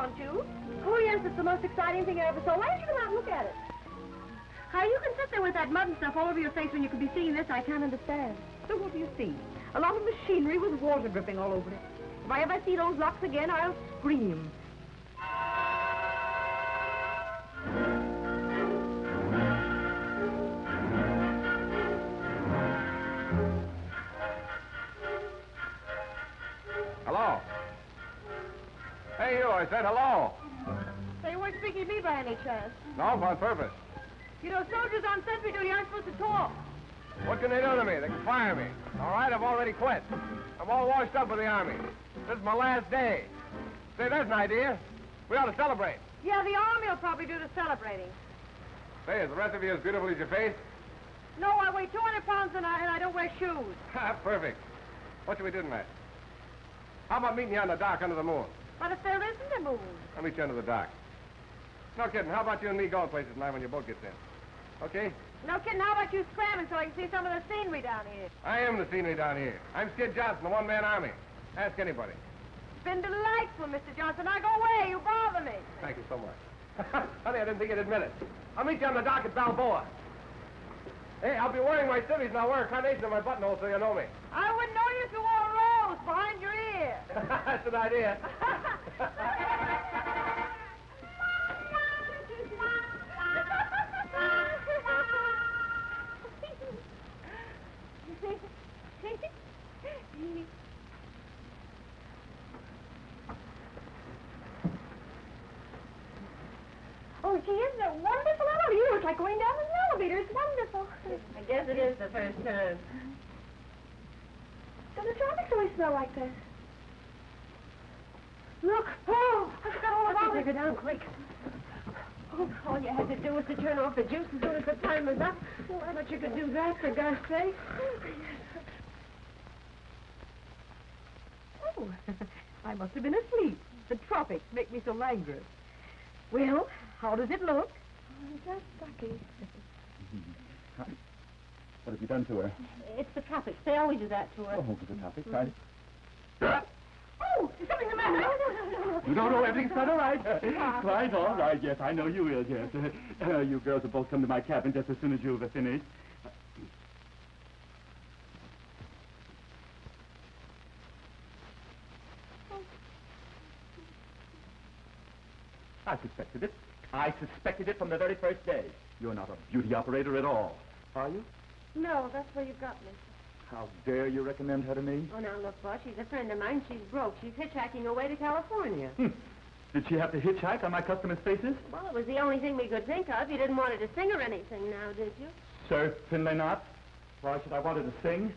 don't you? Oh, yes, it's the most exciting thing I ever saw. Why don't you come out and look at it? How you can sit there with that mud and stuff all over your face when you could be seeing this, I can't understand. So what do you see? A lot of machinery with water dripping all over it. If I ever see those locks again, I'll scream. Hello? Hey, you, I said hello. So you weren't speaking to me by any chance? No, on purpose. You know, soldiers on sentry duty aren't supposed to talk. What can they do to me? They can fire me. All right, I've already quit. I'm all washed up with the Army. This is my last day. Say, there's an idea. We ought to celebrate. Yeah, the Army will probably do the celebrating. Say, is the rest of you as beautiful as your face? No, I weigh 200 pounds and I don't wear shoes. Perfect. What should we do tonight? How about meeting you on the dock under the moon? But if there isn't a moon. I'll meet you under the dock. No kidding. How about you and me going places tonight when your boat gets in? Okay? No kidding, how about you scramming so I can see some of the scenery down here? I am the scenery down here. I'm Skid Johnson, the one-man army. Ask anybody. It's been delightful, Mr. Johnson. Now go away. You bother me. Thank you so much. Honey, I didn't think you'd admit it. I'll meet you on the dock at Balboa. Hey, I'll be wearing my civvies and I'll wear a carnation in my buttonhole so you know me. I wouldn't know you if you wore a rose behind your ear. That's an idea. Oh, gee, isn't it wonderful? I know you look like going down an elevator. It's wonderful. I guess it is the first time. Don't the tropics always smell like that? Look. Oh, I forgot all about it. Take her down quick. Oh, all you had to do was to turn off the juice as soon as the time was up. Oh, I thought you could do that, for God's sake. Oh, I must have been asleep. The tropics make me so languid. Well, how does it look? Oh, just sucky. What have you done to her? It's the tropics. They always do that to her. Oh, the tropics, right? Oh, is something the matter? No, everything's quite all right. Quite all right, yes, I know you will, yes. You girls will both come to my cabin just as soon as you've finished. I suspected it. I suspected it from the very first day. You're not a beauty operator at all, are you? No, that's where you got me. How dare you recommend her to me? Oh, now, look, boss, she's a friend of mine. She's broke. She's hitchhiking away to California. Did she have to hitchhike on my customers' faces? Well, it was the only thing we could think of. You didn't want her to sing or anything now, did you? Certainly not. Why should I want her to sing?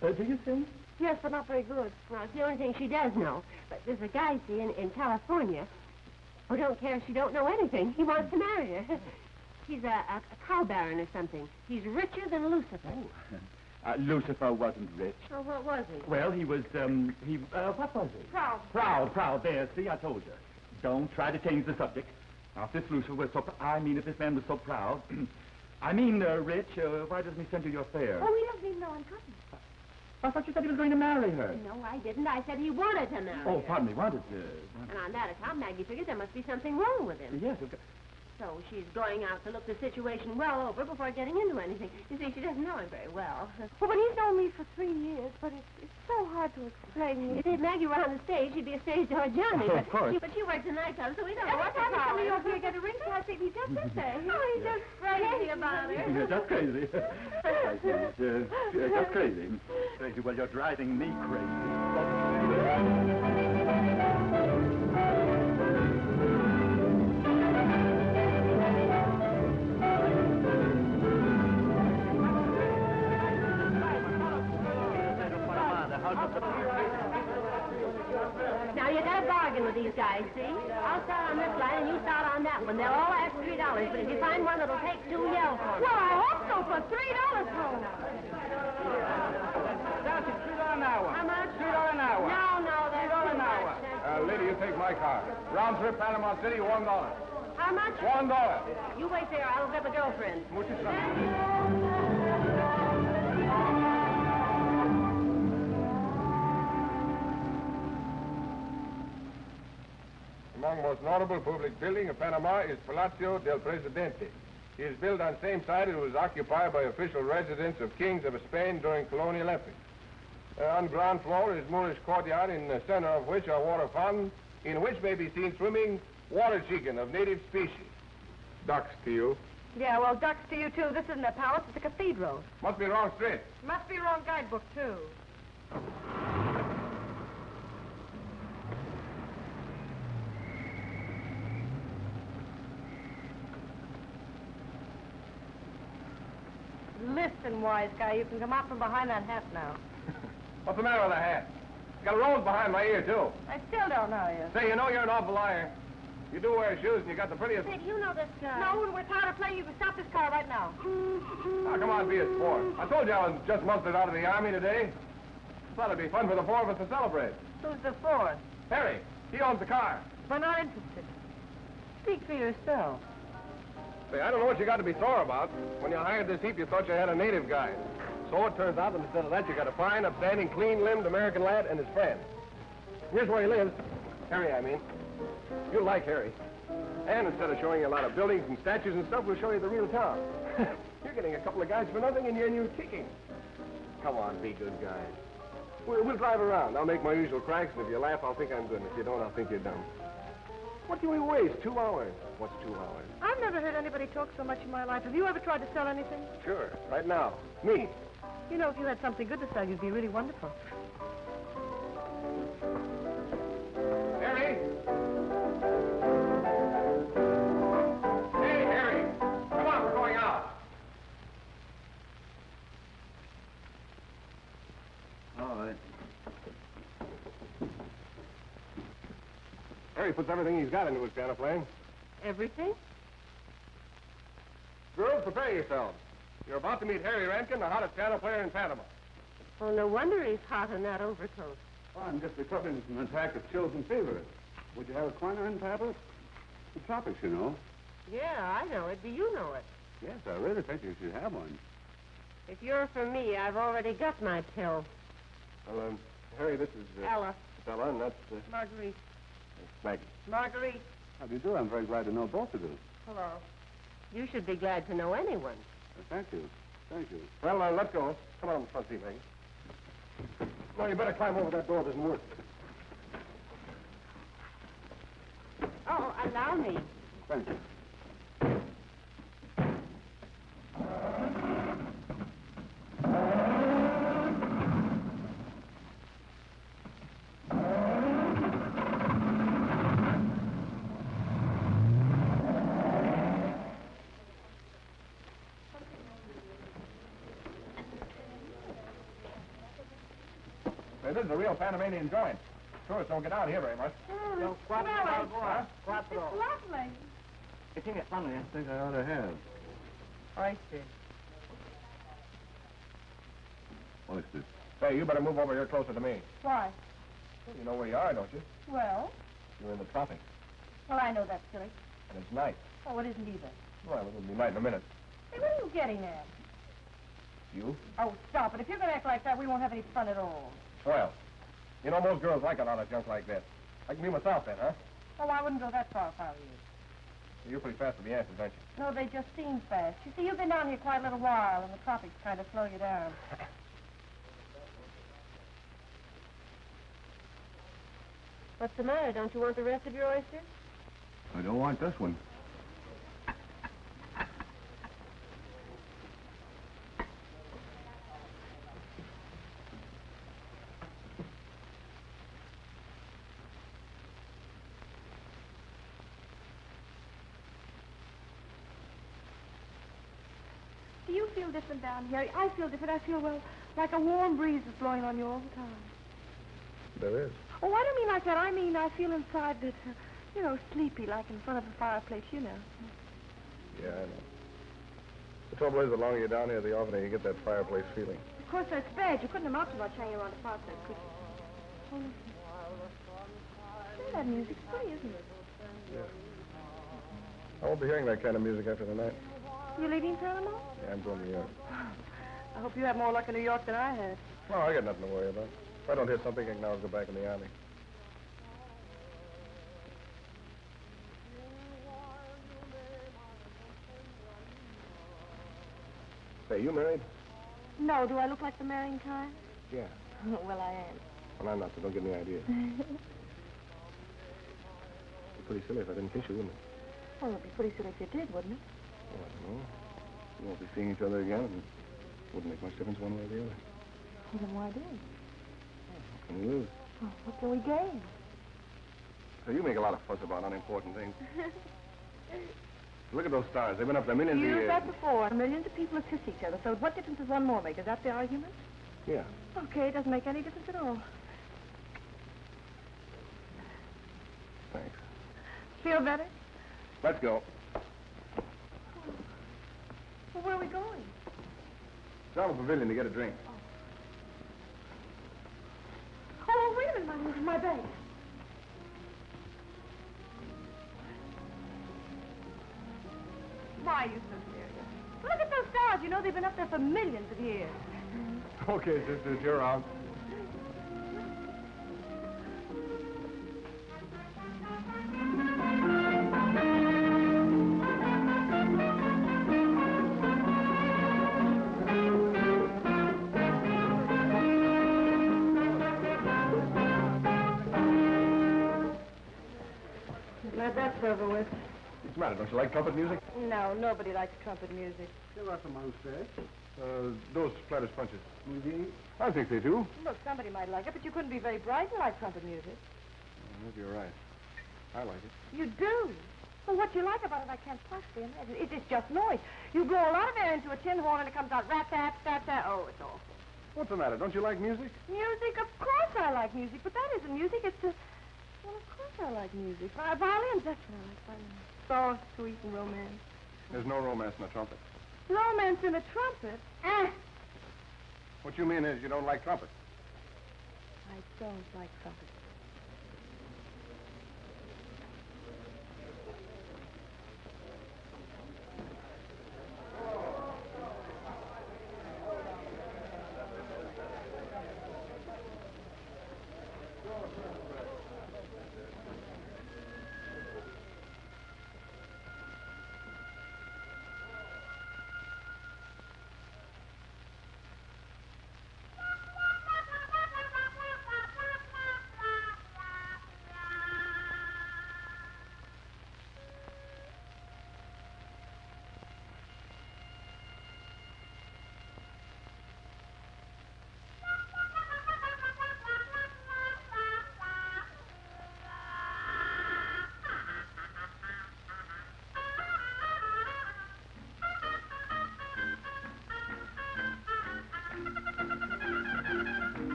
Do you sing? Yes, but not very good. Well, it's the only thing she does know. But there's a guy, see, in California who don't care if she don't know anything. He wants to marry her. He's a cow baron or something. He's richer than Lucifer. Oh. Lucifer wasn't rich. Oh, what was he? Well, he was, what was he? Proud. Proud. There, see, I told you. Don't try to change the subject. Now, if this Lucifer was so, if this man was so proud, rich, why doesn't he send you your fare? Oh, he doesn't even know I'm coming. I thought you said he was going to marry her. No, I didn't. I said he wanted to marry Oh, her. pardon me, wanted to. And on that account, Maggie figured there must be something wrong with him. Yes, So she's going out to look the situation well over before getting into anything. You see, she doesn't know him very well. Well, but he's known me for 3 years, but it's so hard to explain. If Maggie were on the stage, she'd be a stage door Johnny. Of course. But she works a nightclub, so we don't know Every what to time he call comes her. over here, get a ring past it, he just sits there. Oh, he's just crazy about her. Yeah, just crazy. Just crazy. Crazy. Well, you're driving me crazy. Now, you got a bargain with these guys, see? I'll start on this line and you start on that one. They'll all ask $3, but if you find one that'll take 2, yell for me. Well, I hope so for $3 for him. That's $3 an hour. How much? $3 an hour. No, that's $3 an too hour. much. Lady, you take my car. Round trip Panama City, $1. How much? $1. You wait there. I'll get a girlfriend. Muchas gracias. Among most notable public building of Panama is Palacio del Presidente. It is built on the same site it was occupied by official residents of kings of Spain during colonial epoch. On ground floor is Moorish courtyard, in the center of which are water fountains, in which may be seen swimming water chicken of native species. Ducks to you. Yeah, well, ducks to you, too. This isn't a palace, it's a cathedral. Must be wrong street. Must be wrong guidebook, too. Listen, wise guy, you can come out from behind that hat now. What's the matter with the hat? Got a rose behind my ear, too. I still don't know you. Say, you know you're an awful liar. You do wear shoes, and you got the prettiest... Say, do you know this guy? No, when we're tired of playing, you can stop this car right now. Now, come on, be a sport. I told you I was just mustered out of the Army today. Thought it'd be fun for the four of us to celebrate. Who's the fourth? Harry, he owns the car. We're not interested. Speak for yourself. Say, I don't know what you got to be sore about. When you hired this heap, you thought you had a native guy. So it turns out that instead of that, you got a fine, upstanding, clean-limbed American lad and his friend. Here's where he lives. Harry, I mean. You'll like Harry. And instead of showing you a lot of buildings and statues and stuff, we'll show you the real town. You're getting a couple of guys for nothing, and you're kicking. Come on, be good guys. We'll drive around. I'll make my usual cracks, and if you laugh, I'll think I'm good, and if you don't, I'll think you're dumb. What do we waste? 2 hours. What's 2 hours? I've never heard anybody talk so much in my life. Have you ever tried to sell anything? Sure. Right now. Me. You know, if you had something good to sell, you'd be really wonderful. Harry! Hey, Harry! Come on, we're going out. All right. Harry puts everything he's got into his piano playing. Everything? Girls, prepare yourselves. You're about to meet Harry Rankin, the hottest piano player in Panama. Oh, no wonder he's hot in that overcoat. Oh, I'm just recovering from an attack of chills and fever. Would you have a quinine tablet? The tropics, you know. Yeah, I know it. Do you know it? Yes, I really think you should have one. If you're for me, I've already got my pill. Well, Harry, this is... Ella. Stella, and that's... Marguerite. Maggie. Marguerite. How do you do? I'm very glad to know both of you. Hello. You should be glad to know anyone. Thank you. Thank you. Well, let's go. Come on, front seat, Maggie. No, you better climb over that door. It doesn't work. Oh, allow me. Thank you. Say, this is a real Panamanian joint. Tourists don't get out here very much. It's lovely. I think I ought to have. Oysters. Oysters. Say, you better move over here closer to me. Why? You know where you are, don't you? Well, You're in the tropics. well, I know that's silly. And it's night. Oh, it isn't either. Well, it'll be night in a minute. Hey, what are you getting at? You? Oh, stop it. If you're going to act like that, we won't have any fun at all. Well, you know, most girls like a lot of junk like that. I can be myself then, huh? Oh, I wouldn't go that far if I were you. You're pretty fast with the answers, aren't you? No, they just seem fast. You see, you've been down here quite a little while, and the tropics kind of slow you down. What's the matter? Don't you want the rest of your oysters? I don't want this one. Do you feel different down here? I feel different. I feel, well, like a warm breeze is blowing on you all the time. There is. Oh, I don't mean like that. I mean I feel inside that, you know, sleepy, like in front of a fireplace, you know. Yeah, I know. The trouble is, the longer you're down here, the oftener you get that fireplace feeling. Of course, that's bad. You couldn't amount to much hanging around the fireplace, could you? Oh, listen. Say, that music's pretty, isn't it? Yeah. I won't be hearing that kind of music after tonight. You leaving Panama? Yeah, I'm going to New York. I hope you have more luck in New York than I had. No, I got nothing to worry about. If I don't hear something, I can always go back in the Army. Say, you married? No, do I look like the marrying kind? Yeah. Well, I am. Well, I'm not, so don't give me ideas. It'd be pretty silly if I didn't kiss you, wouldn't it? Well, it'd be pretty silly if you did, wouldn't it? Oh, I don't know. We won't be seeing each other again, and it wouldn't make much difference one way or the other. Well, then why do? What can we lose? Well, what can we gain? So you make a lot of fuss about unimportant things. Look at those stars. They've been up there millions of years. You've said before, millions of people have kissed each other, so what difference does one more make? Is that the argument? Yeah. Okay, it doesn't make any difference at all. Thanks. Feel better? Let's go. Well, where are we going? Down to the pavilion to get a drink. Oh, wait a minute, my bag. Why are you so serious? Look at those stars. You know they've been up there for millions of years. Okay, sisters, you're out. Glad that's over with. What's the matter? Don't you like trumpet music? No, nobody likes trumpet music. ¿Qué va a tomar usted? Those Splatter's punches. Muy bien. I think they do. Look, somebody might like it, but you couldn't be very bright and like trumpet music. Maybe you're right. I like it. You do? Well, what you like about it, I can't possibly imagine. It's just noise. You blow a lot of air into a tin horn and it comes out rat-tat-tat-tat. Oh, it's awful. What's the matter? Don't you like music? Music? Of course I like music, but that isn't music. It's a... Well, of course I like music. Violins, that's what I like. Violins. Soft, sweet, and romance. There's no romance in a trumpet. Romance in a trumpet? What you mean is you don't like trumpet. I don't like trumpet.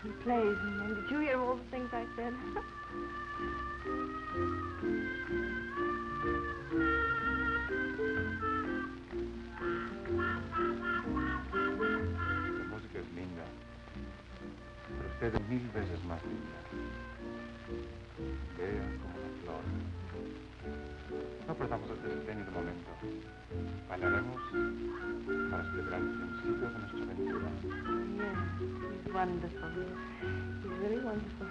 He plays, and did you hear all the things I said? La música es linda, pero usted es 1000 veces más linda. Bella como la flor. No perdamos este espléndido momento. Bailaremos para celebrar el principio de nuestra aventura. Yeah, he's wonderful. He's really wonderful.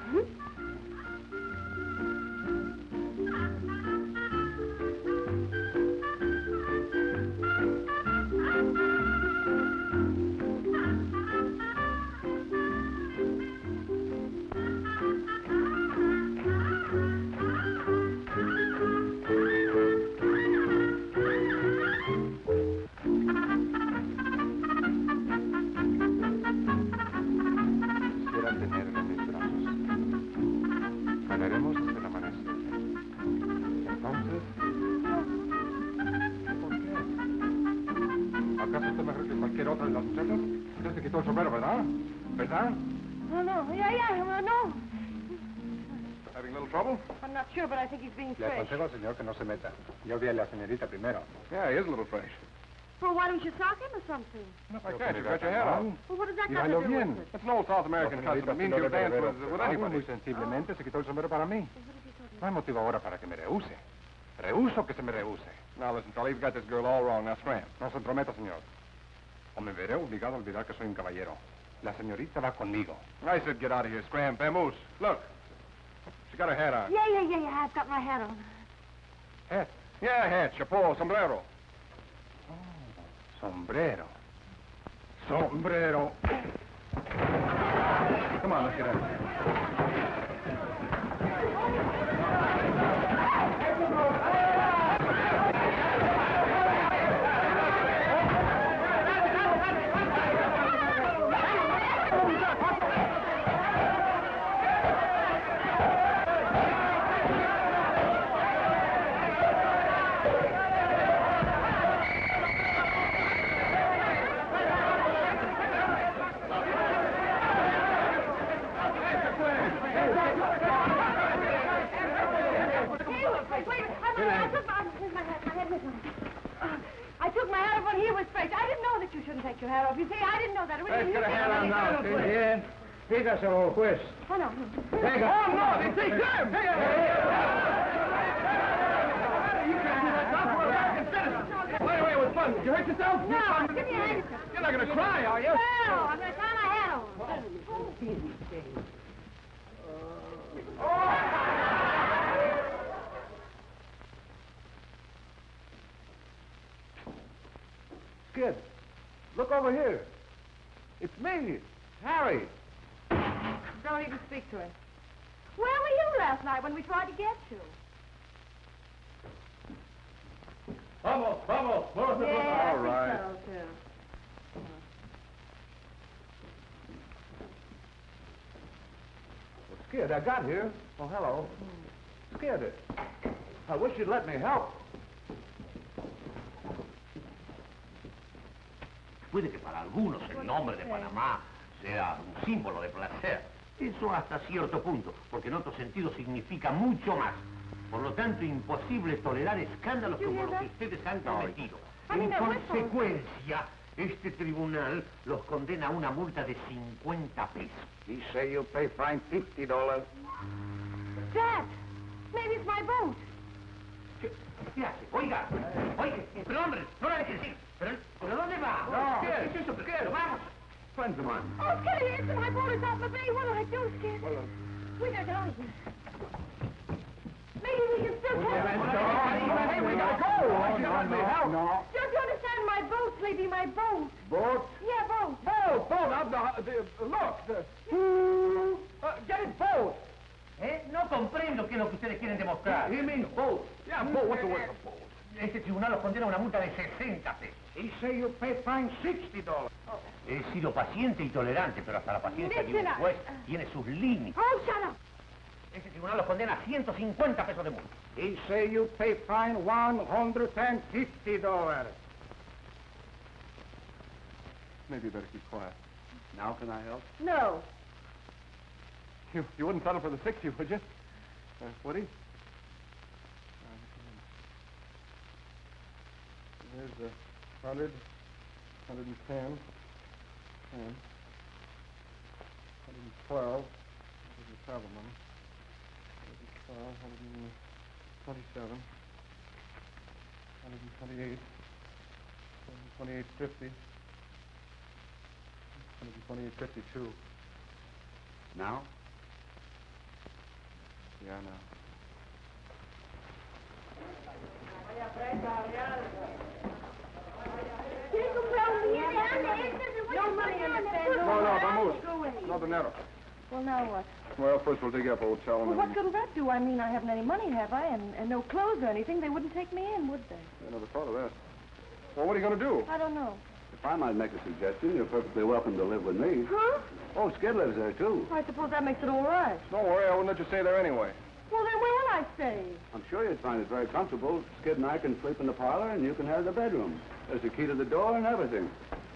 ¿Verdad? No. Yeah, no. Having a little trouble? I'm not sure, but I think he's being Le fresh. aconsejo al señor que no se meta. Yo vi a la señorita primero. Yeah, he is a little fresh. Well, why don't you sock him or something? No, I can't. You've got your hair on. Well, what does that Y got to bailo do bien. with it? It's an old South American custom. It means you dance with anybody. Muy sensiblemente se quitó el sombrero para mí. No hay motivo ahora para que me rehúse. Rehuso que se me rehúse. Now, listen, Charlie, you've got this girl all wrong. Now, scram. No se entrometa, señor. O me veré obligado a olvidar que soy un caballero. La señorita va conmigo. I said get out of here, scram. Vamoose. Look. She got a hat on. Yeah. I've got my hat on. Hat? Yeah, hat, chapeau, sombrero. Oh, sombrero. Sombrero. Come on, let's get in. I took my hat off when he was faked. I didn't know that you shouldn't take your hat off. You see, I didn't know that. Let's get a hat on now. Bien. Dígaselo, pues. Oh, no. Venga. Oh, no, they take time. Wait, it was fun. Did you hurt yourself? No, give me a hand. You're not going to cry, are you? No, I'm going to tie my hat on. Skid, look over here. It's me, Harry. Don't even speak to him. Where were you last night when we tried to get you? Vamos. Yeah, All right. I think so, too. Well, Skid, I got here. Oh, hello. Skid, I wish you'd let me help. Puede que para algunos el nombre de Panamá sea un símbolo de placer. Eso hasta cierto punto, porque en otro sentido significa mucho más. Por lo tanto, imposible tolerar escándalos como los que ustedes han cometido. En consecuencia, este tribunal los condena a una multa de 50 pesos. He say you pay fine $50. Dad, maybe it's my boat. ¿Qué hace? Oiga, pero hombre, no la deje decir. ¿Pero dónde va? No, ¿Qué es eso? Pero vamos. Friends of mine. Oh, Skitty, it's my boat. It's out in the bay. What do I do, Skid? Well, We gotta get out of here. Maybe we can still take Hey, we gotta go. Why don't you let me help? No. Don't you understand? My boat, Sleepy, my boat. Boat? Yeah, boat. Look. Get it, boat. No comprendo qué es lo que ustedes quieren demostrar. He means boat. Yeah, boat. What's the word for boat? Este tribunal los condena a una multa de 60 pesos. He say you pay fine $60. He sido paciente y tolerante, pero hasta la paciencia de un Listen, juez tiene sus límites. Oh, shut up. Este tribunal los condena a 150 pesos de multa. He say you pay fine $150. Maybe you better keep quiet. Now can I help? No. You wouldn't settle for the 60, would you? Would he? There's the 100, 110, 10, 112. There's the travel money. 127, 128, 128.50, 128.52. Now? Yeah, now. No money, understand? No, vamos. Go away. No dinero. Well, now what? Well, first we'll dig you up a hotel and Well, then... what good'll that do? I mean, I haven't any money, have I? And no clothes or anything. They wouldn't take me in, would they? I never thought of that. Well, what are you going to do? I don't know. If I might make a suggestion, you're perfectly welcome to live with me. Huh? Oh, Skid lives there, too. I suppose that makes it all right. Don't worry, I wouldn't let you stay there anyway. Well, then where will I stay? I'm sure you'd find it very comfortable. Skid and I can sleep in the parlor, and you can have the bedroom. There's a key to the door and everything.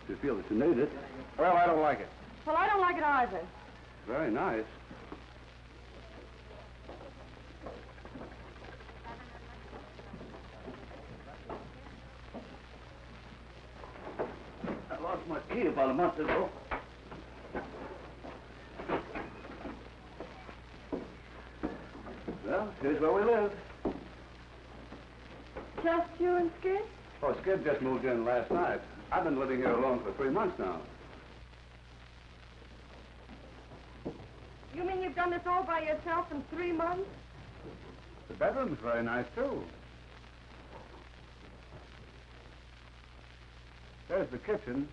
If you feel that you need it. Well, I don't like it. Well, I don't like it either. Very nice. I lost my key about a month ago. Well, here's where we live. Just you and Skid? Oh, Skid just moved in last night. I've been living here alone for 3 months now. You mean you've done this all by yourself in 3 months? The bedroom's very nice, too. There's the kitchen.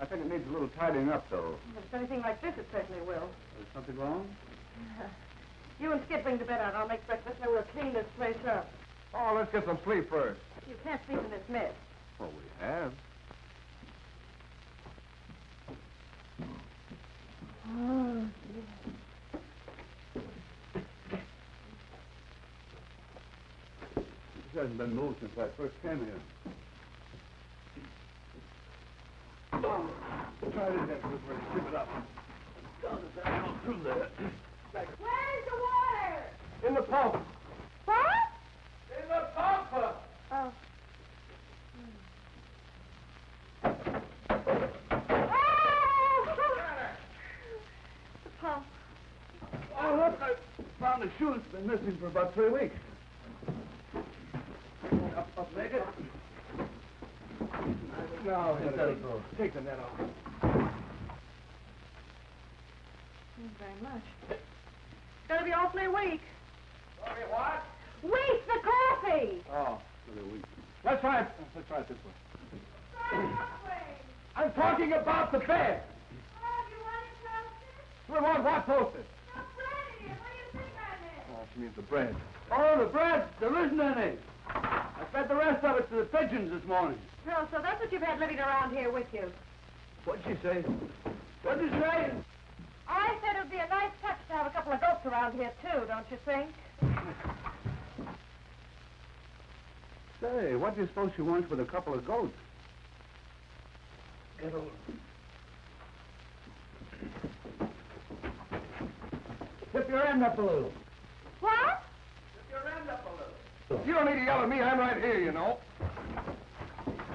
I think it needs a little tidying up, though. If it's anything like this, it certainly will. Is something wrong? You and Skip bring the bed out. I'll make breakfast, and we'll clean this place up. Oh, let's get some sleep first. You can't sleep in this mess. Well, we have. Oh, This hasn't been moved since I first came here. Oh, try this extra before you ship it up. Down through there. where's the water? In the pump. What? In the pump! Oh. The pump. Oh, look, I found a shoe that's been missing for about 3 weeks. Up, make it. No, That'll go. Take the net off. Thank you very much. It's gonna be awfully weak. Sorry, what? Weak, the coffee! Oh, Another week. let's try it this way. I'm talking about the bed. We want what toasted? Oh, she means the bread. Oh, the bread. There isn't any. I fed the rest of it to the pigeons this morning. Oh, so that's what you've had living around here with you. What'd she say? What'd you say? I said it would be a nice touch to have a couple of goats around here, too, don't you think? Say, what do you suppose she wants with a couple of goats? Get over. Tip your end up a little. What? You don't need to yell at me. I'm right here, you know.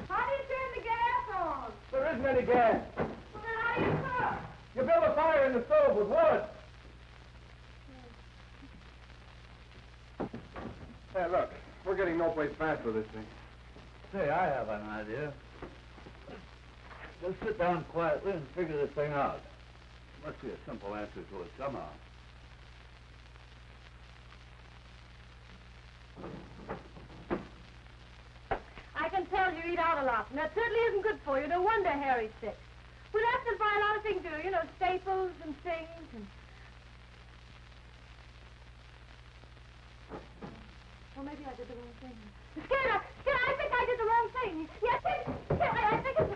How do you turn the gas on? There isn't any gas. Well, then how do you cook? You build a fire in the stove with wood. Hey, look. We're getting no place fast with this thing. Say, I have an idea. Let's sit down quietly and figure this thing out. Must be a simple answer to it somehow. I can tell you eat out a lot, and that certainly isn't good for you. No wonder Harry's sick. We'll have to buy a lot of things, you know, staples and things, and... Well, maybe I did the wrong thing. Skinner, I think I did the wrong thing. Yes, I think it's...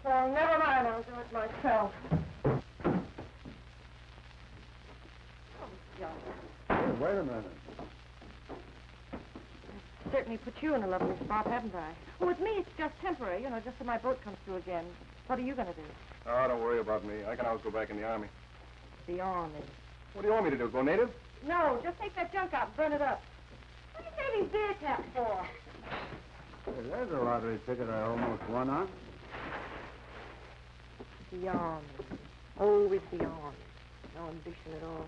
Well, never mind. I'll do it myself. Hey, wait a minute. Certainly put you in a lovely spot, haven't I? Well, with me, it's just temporary, you know, just till my boat comes through again. What are you going to do? Oh, don't worry about me. I can always go back in the army. The army. What do you want me to do, go native? No, just take that junk out and burn it up. What do you say these beer caps for? Hey, there's a lottery ticket I almost won on. The army. Always the army. No ambition at all.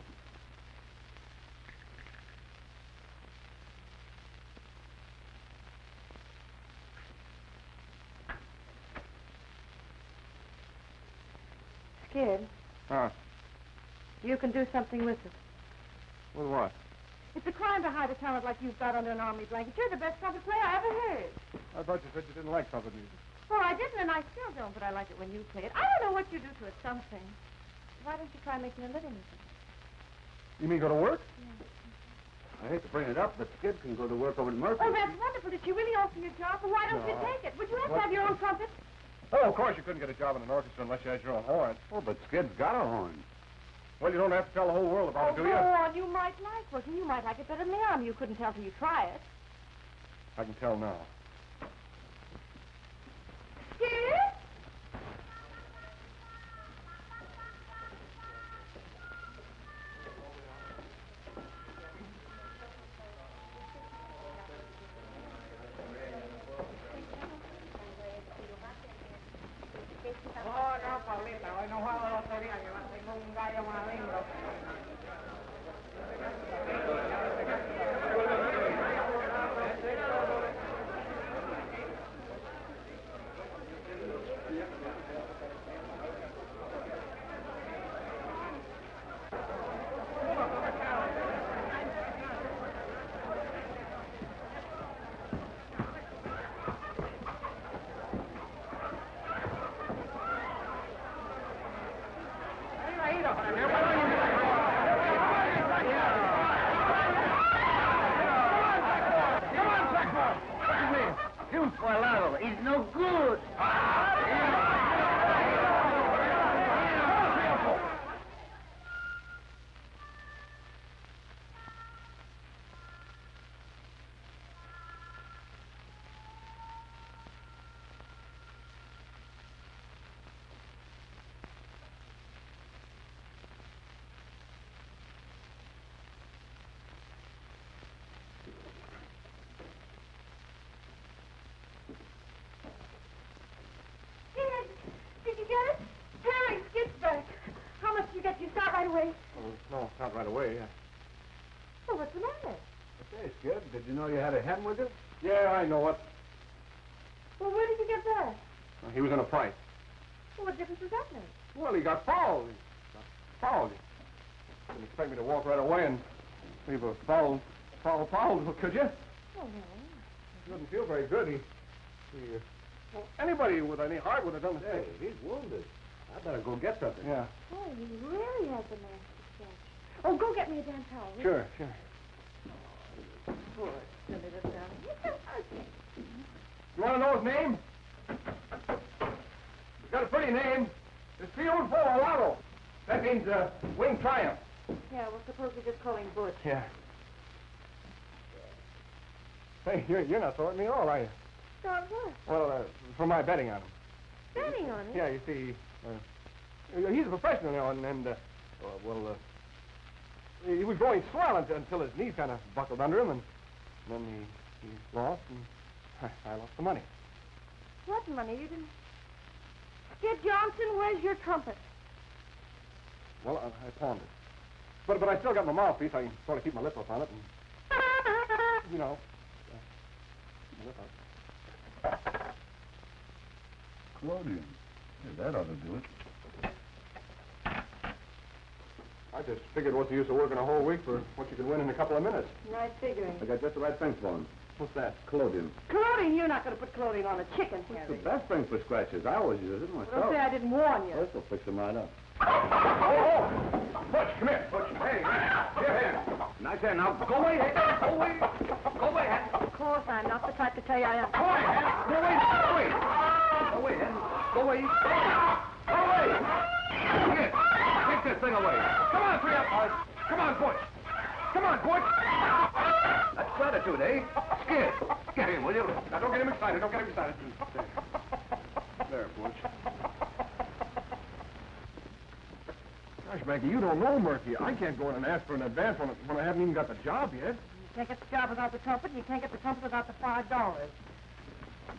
Skid, Huh? you can do something with it. With what? It's a crime to hide a talent like you've got under an army blanket. You're the best trumpet player I ever heard. I thought you said you didn't like trumpet music. Well, I didn't, and I still don't, but I like it when you play it. I don't know what you do to it, something. Why don't you try making a living with it? You mean go to work? I hate to bring it up, but Skid can go to work over at Murphy. Oh, that's wonderful. Did she really offer you a job? Well, why don't you No. take it? Would you have to What? have your own trumpet? Oh, of course you couldn't get a job in an orchestra unless you had your own horn. Oh, but Skid's got a horn. Well, you don't have to tell the whole world about it, do go you? on. You might like working. You might like it better than the army. You couldn't tell till you try it. I can tell now. Skid? Oh, no, Paulita, hoy no juego lotería, que tengo un gallo más lindo. No, not right away. Well, what's the matter? Hey, Skid, did you know you had a hen with you? Yeah, I know it. Well, where did you get that? He was in a fight. Well, what difference does that make? Well, he got fouled. Fouled. Didn't expect me to walk right away and leave a foul, could you? Oh, no. He doesn't feel very good. Well, anybody with any heart would have done the Hey, same. he's wounded. I better go get something. Yeah. Oh, he really has the nasty sketch. Oh, go get me a damn towel. will you? Sure. Poor silly little fellow. He's so ugly. You want to know his name? He's got a pretty name. It's Field Lotto. That means Winged Triumph. Yeah, well, suppose we just call him Butch. Yeah. Hey, you're not throwing me at all, are you? Stop what? Well, for my betting on him. Betting on him? Yeah, you see, he's a professional now, and he was going swell until his knees kind of buckled under him, and then he lost, and I lost the money. What money? You didn't... Skid Johnson, where's your trumpet? Well, I pawned it. But I still got my mouthpiece. I can sort of keep my lip up on it, and, you know, my lip up. Clodium. Yeah, that ought to do it. I just figured what's the use of working a whole week for what you can win in a couple of minutes. Nice figuring. I got just the right thing for him. What's that? Clodium. Clothing? You're not going to put clothing on a chicken, It's Harry. the best thing for scratches. I always use it Don't myself. say I didn't warn you. This will fix them right up. Oh! Butch, come here. Butch, hey, here, here. Nice hand. Now, Go away, Hen. Go away. Go away, Hen. Of course, I'm not the type to tell you I have... Go away, Hen. Go away. Go away. Go away, Hen. Go away. Go away. Here, take this thing away. Come on, three up. Come on, Butch. Come on, Butch. that's gratitude, eh? Skid, get in, will you? Now, don't get him excited. Don't get him excited. There, Butch. Gosh, Maggie, you don't know Murphy. I can't go in and ask for an advance when I haven't even got the job yet. You can't get the job without the trumpet, and you can't get the trumpet without the $5.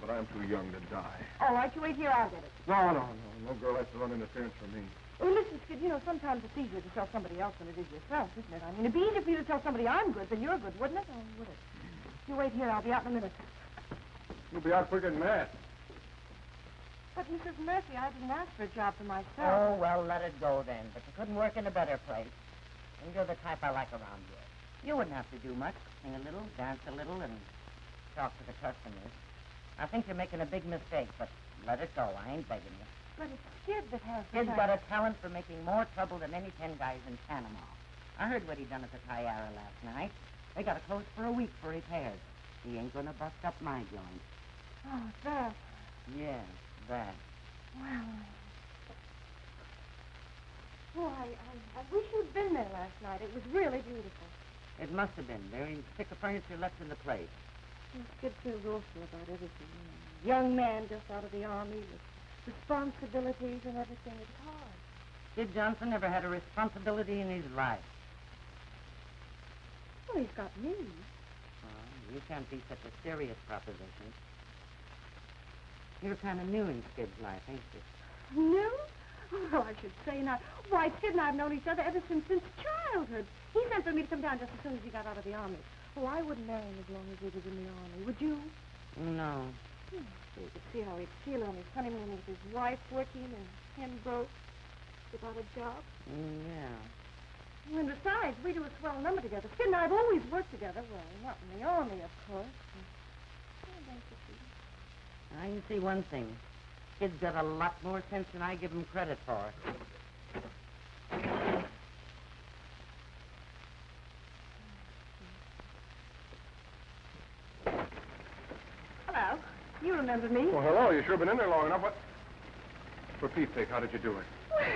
But I'm too young to die. All right, you wait here, I'll get it. No. No girl has to run interference for me. Oh, listen, Skid, you know, sometimes it's easier to tell somebody else than it is yourself, isn't it? I mean, it'd be easier for you to tell somebody I'm good than you're good, wouldn't it? Oh, would it? You wait here, I'll be out in a minute. You'll be out quicker than that. But, Mrs. Murphy, I didn't ask for a job for myself. Oh, well, let it go then. But you couldn't work in a better place. And you're the type I like around here. You wouldn't have to do much. Sing a little, dance a little, and talk to the customers. I think you're making a big mistake, but let it go. I ain't begging you. But it's Skid that has the Kid's got a talent for making more trouble than any 10 guys in Panama. I heard what he done at the Tiara last night. They got to close for a week for repairs. He ain't gonna bust up my joint. Oh, that. Yeah, that. Well... Oh, I wish you'd been there last night. It was really beautiful. It must have been. There ain't a stick of furniture left in the place. Skid feels awful about everything. Young man just out of the army with responsibilities and everything. It's hard. Kid Johnson never had a responsibility in his life. Well, he's got me. You can't be such a serious proposition. You're kind of new in Skid's life, ain't you? New? Well, I should say not. Why, Skid and I have known each other ever since childhood. He sent for me to come down just as soon as he got out of the army. Oh, I wouldn't marry him as long as he was in the army. Would you? No. So you could see how he'd feel on his honeymoon with his wife working and him broke without a job. Yeah. And besides, we do a swell number together. Skid and I have always worked together. Well, not in the army, of course. I can see one thing. Kid's got a lot more sense than I give him credit for. Hello. You remember me? Well, hello. You sure been in there long enough. What? For Pete's sake, how did you do it?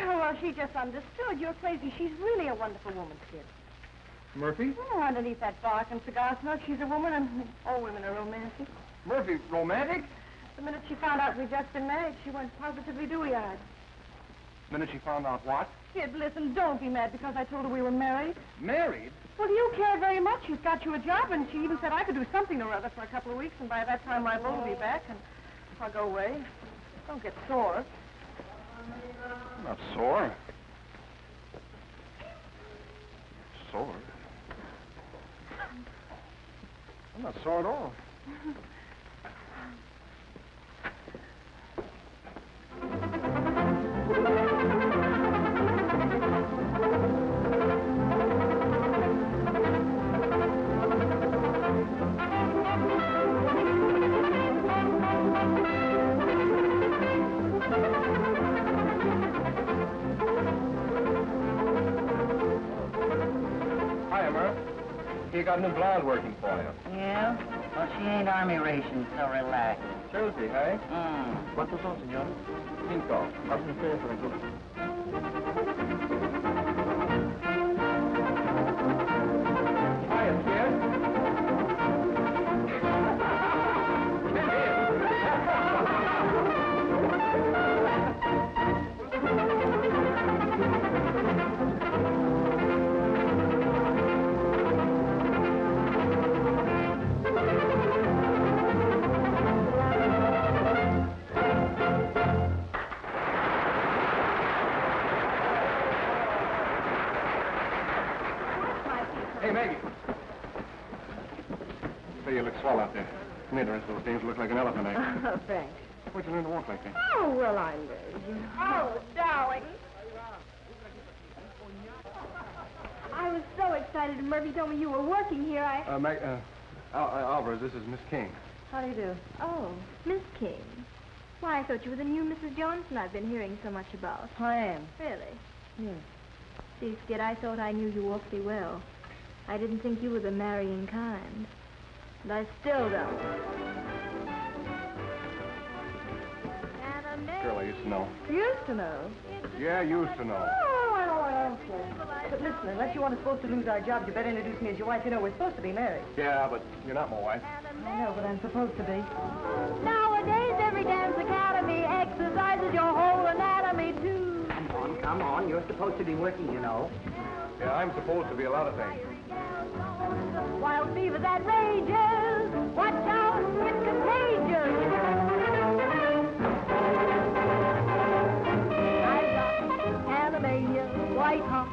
Well, she just understood. You're crazy. She's really a wonderful woman, Skid. Murphy? Oh, underneath that bark and cigar smoke, she's a woman, and all women are romantic. Murphy, romantic? The minute she found out we'd just been married, she went positively dewy-eyed. The minute she found out what? Kid, listen, don't be mad because I told her we were married. Married? Well, you cared very much. She's got you a job, and she even said I could do something or other for a couple of weeks, and by that time my boat will be back, and if I go away, don't get sore. I'm not sore. sore. I'm not sore at all. Hiya, Murph. You got a new blonde working for you. Yeah? Well, she ain't army ration, so relax. Tuesday, hey? Mm. ¿Cuántos son, señores? 5. Pasen ustedes por el grupo. Hiya, kid. Hey, Maggie. Say, you look swell out there. Made the rest of those dames look like an elephant act. Oh, thanks. Where'd you learn to walk like that? Oh, well, I learned, you know. Oh, darling. I was so excited when Murphy told me you were working here. Alvarez, this is Miss King. How do you do? Oh, Miss King. Why, I thought you were the new Mrs. Johnson I've been hearing so much about. I am. Really? Yes. See, Skid, I thought I knew you awfully well. I didn't think you were the marrying kind. And I still don't. Girl I used to know. Used to know. Yeah, used to know. Oh, I don't care. But listen, unless you want us both to lose our jobs, you better introduce me as your wife. You know, we're supposed to be married. Yeah, but you're not my wife. I know, but I'm supposed to be. Nowadays, every dance academy exercises your whole anatomy, too. Come on. You're supposed to be working, you know. Yeah, I'm supposed to be a lot of things. Wild fever that rages. Watch out, it's contagious. I've got Panamania, white hot,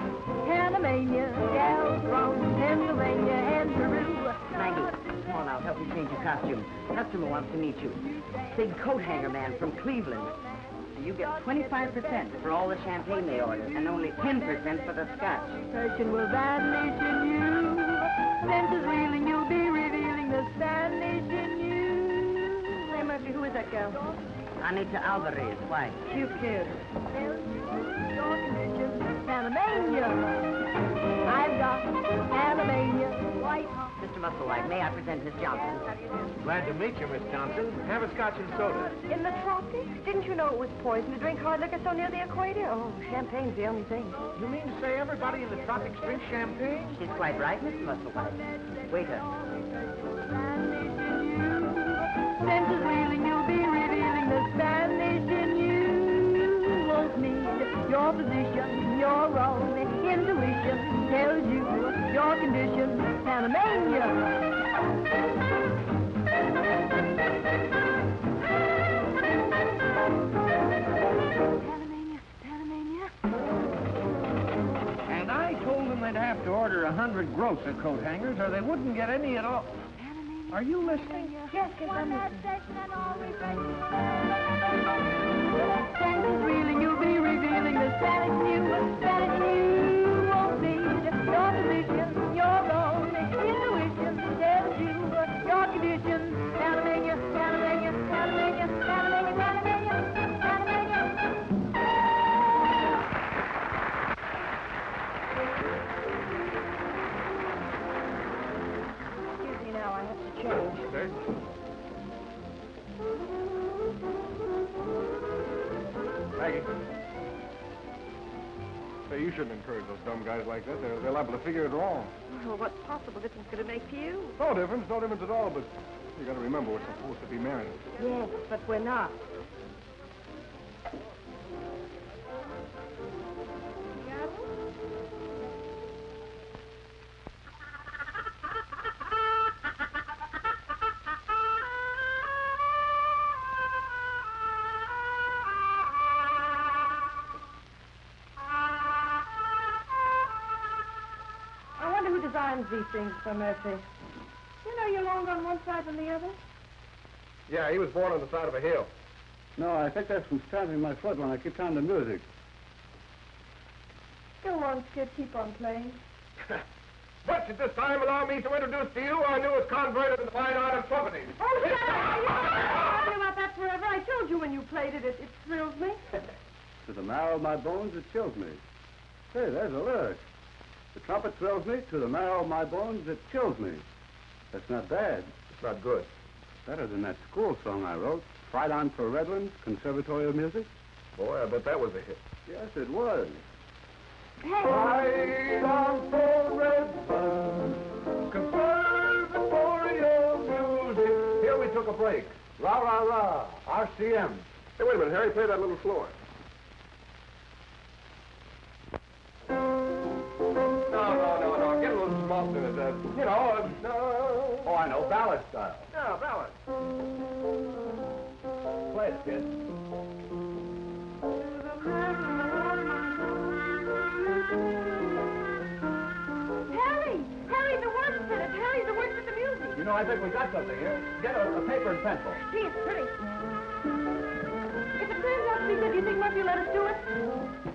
Panamania, gals from Pennsylvania and Peru. Maggie, come on, I'll help you change your costume. Customer wants to meet you. Big coat hanger man from Cleveland. You get 25% for all the champagne they order, and only 10% for the scotch. Passion will vanish in you. Senses reeling, you'll be revealing the Spanish in you. Hey, Murphy, who is that girl? Anita Alvarez, why? Cute kid. Panamania. I've got Panamania, white hot. Mr. Musselwhite, may I present Miss Johnson? Glad to meet you, Miss Johnson. Have a scotch and soda. In the tropics? Didn't you know it was poison to drink hard liquor so near the equator? Oh, champagne's the only thing. You mean to say everybody in the tropics drinks champagne? She's quite right, Mr. Musselwhite. Waiter. Senses reeling, you'll be revealing the Spanish in you. Won't need your position, your own intuition tells you your condition. Panamania. Panamania. And I told them they'd have to order 100 gross of coat hangers or they wouldn't get any at all. Are you listening? Yes, I'm listening. Senses reeling, you'll be revealing the Spanish you. Spanish you won't need your position, your own intuition tells you your condition. Panamania, Panamania, Panamania, Panamania, Panamania, Panamania. Excuse me now, I have to change. Okay. Maggie. Say, you shouldn't encourage those dumb guys like that. They're liable to figure it wrong. Well, what possible difference could it make to you? No difference at all, but you gotta remember we're supposed to be married. Yes, but we're not. understands these things for mercy. You know you're longer on one side than the other? Yeah, he was born on the side of a hill. No, I think that's from stamping my foot when I keep on the music. Go on, Skid. Keep on playing. But at this time, allow me to introduce to you our newest convert in the fine art of trumpeting. Oh, shut up! You've been talking about that forever. I told you when you played it, it thrills me. To the marrow of my bones, it chills me. Say, there's a lyric. The trumpet thrills me. To the marrow of my bones, it chills me. That's not bad. It's not good. Better than that school song I wrote. Fight on for Redlands, Conservatory of Music. Boy, I bet that was a hit. Yes, it was. Fight on for Redlands, Conservatory of Music. Here we took a break. Rah, rah, rah. RCM. Hey, wait a minute, Harry. Play that a little slower. No. Get a little soft in it. No. Oh, I know. Ballad style. Yeah, ballad. Play it, kid. Harry, the words in it. Harry, the words of the music. You know, I think we got something here. Get a paper and pencil. Gee, it's pretty. If it turns out to be good, do you think Murphy will let us do it?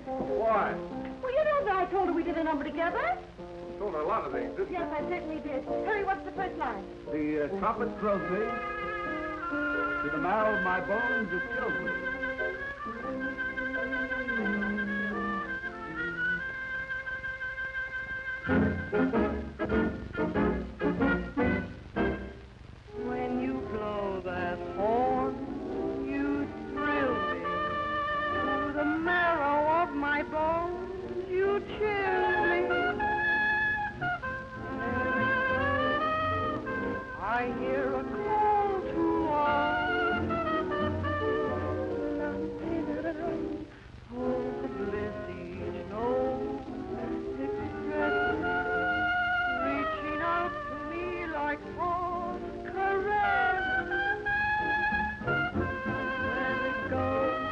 Why? Well, you know that I told her we did a number together. You told her a lot of things, didn't you? Yes, I certainly did. Harry, what's the first line? The trumpet thrills me. To the marrow of my bones, it chills me. When you blow that horn, you thrill me. To the marrow of my bones, you chill me. I hear a call to arms. Oh, the bliss each note expresses, reaching out to me like fond caress. There it goes.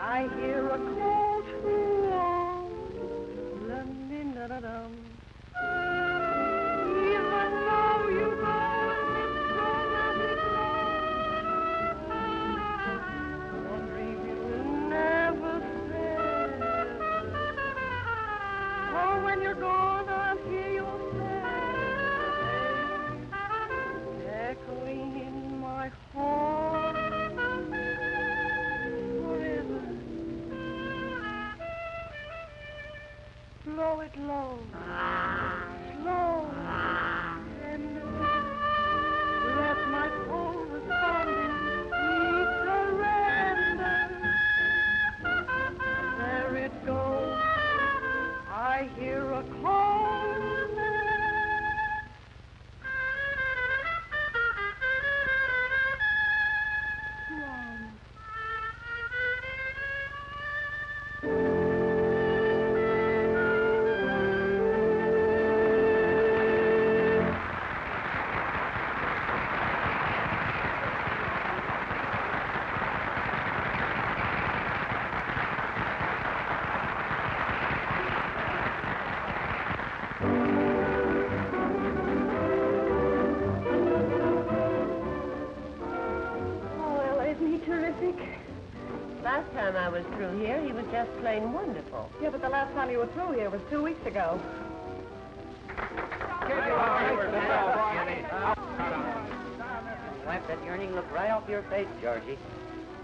I hear a call to arms. La-din-da-da-dum. Even though you know it's romantic love, one dream you will never say. Oh, when you're gone, I'll hear your say, echoing in my heart forever. Blow it low, slow, tender. Let my correspondence be surrender. There it goes. I hear a call. Last time I was through here, he was just plain wonderful. Yeah, but the last time you were through here was 2 weeks ago. Wipe that yearning look right off your face, Georgie.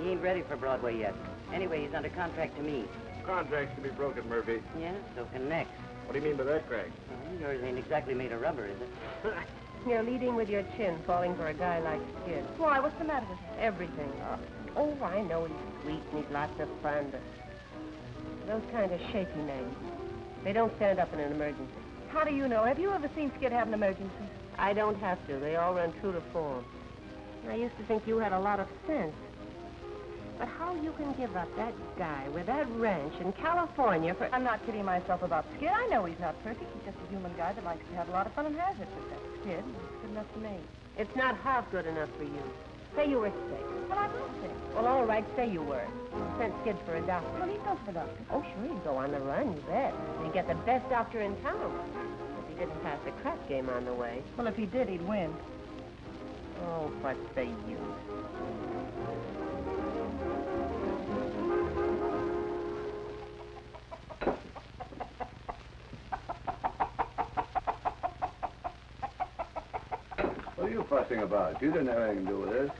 He ain't ready for Broadway yet. Anyway, he's under contract to me. Contracts can be broken, Murphy. Yeah, so can Next. What do you mean by that, Craig? Well, yours ain't exactly made of rubber, is it? You're leading with your chin, falling for a guy like Skid. Why, what's the matter with him? Everything. Oh, I know he's sweet and he's lots of fun, but those kind of shaky men, they don't stand up in an emergency. How do you know? Have you ever seen Skid have an emergency? I don't have to. They all run true to form. I used to think you had a lot of sense. But how you can give up that guy with that ranch in California for... I'm not kidding myself about Skid. I know he's not perfect. He's just a human guy that likes to have a lot of fun and has it. But that's Skid. It's good enough for me. It's not half good enough for you. Say you were sick. Well, I'm not sick. Well, all right, say you were. You sent Skid for a doctor. Well, he goes for doctor. Oh, sure, he'd go on the run, you bet. He'd get the best doctor in town. But he didn't pass a crap game on the way. Well, if he did, he'd win. Oh, what's the use? What are you fussing about? You didn't have anything to do with this.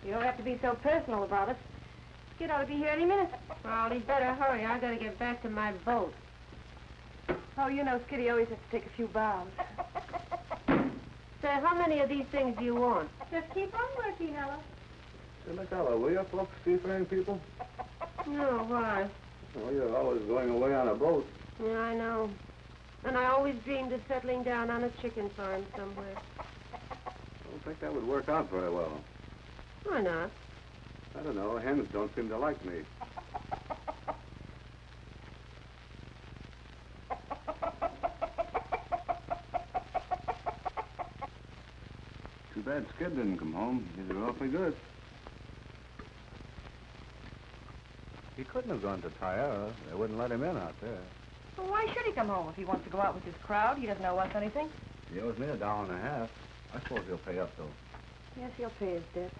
You don't have to be so personal about it. Skid ought to be here any minute. Well, he'd better hurry. I gotta get back to my boat. Oh, you know Skiddy always has to take a few bows. Say, how many of these things do you want? Just keep on working, Ella. Say, Miss Ella, will you folks seafaring people? No, why? Well, you're always going away on a boat. Yeah, I know. And I always dreamed of settling down on a chicken farm somewhere. I don't think that would work out very well. Why not? I don't know. Hens don't seem to like me. Too bad Skid didn't come home. He's awfully good. He couldn't have gone to Tyra. They wouldn't let him in out there. Well, why should he come home if he wants to go out with his crowd? He doesn't owe us anything. He owes me $1.50. I suppose he'll pay up, though. Yes, he'll pay his debt.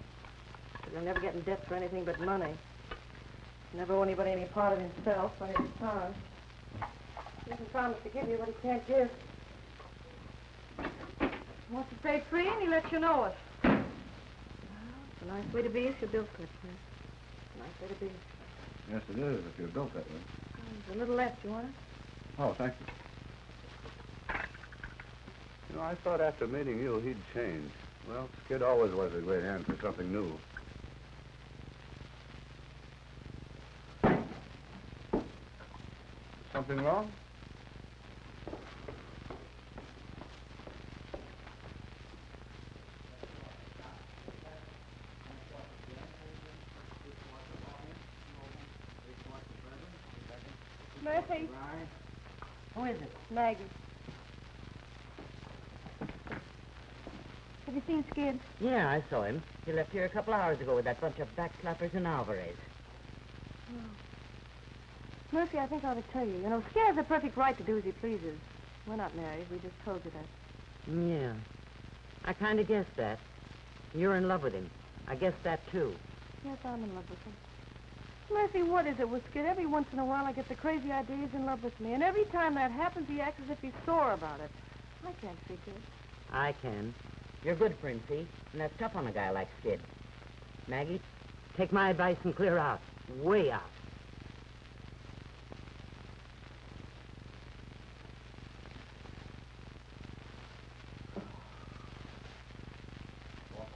But he'll never get in debt for anything but money. Never owe anybody any part of himself or his time. He can promise to give you what he can't give. He wants to stay free, and he lets you know it. Well, it's a nice way to be if you're built that way. It's a nice way to be. Yes, it is, if you're built that way. There's a little left. You want it? Oh, thank you. You know, I thought after meeting you, he'd change. Well, Skid always was a great hand for something new. Something wrong? Murphy. Who is it? Maggie. Have you seen Skid? Yeah, I saw him. He left here a couple hours ago with that bunch of backslappers and Alvarez. Murphy, I think I ought to tell you. You know, Skid has a perfect right to do as he pleases. We're not married. We just told you that. Yeah. I kind of guessed that. You're in love with him. I guessed that, too. Yes, I'm in love with him. Murphy, what is it with Skid? Every once in a while I get the crazy idea he's in love with me. And every time that happens, he acts as if he's sore about it. I can't figure it. I can. You're good for him, see? And that's tough on a guy like Skid. Maggie, take my advice and clear out. Way out.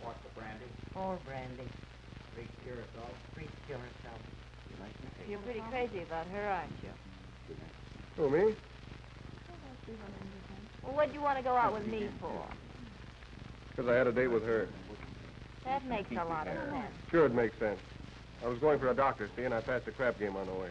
What's the brandy? Or brandy. Great Curacao. Great yourself. You like me? You're pretty crazy about her, aren't you? Who, me? Well, what'd you want to go out with me for? Because I had a date with her. That makes a lot of sense. Sure, it makes sense. I was going for a doctor, see, and I passed a crap game on the way.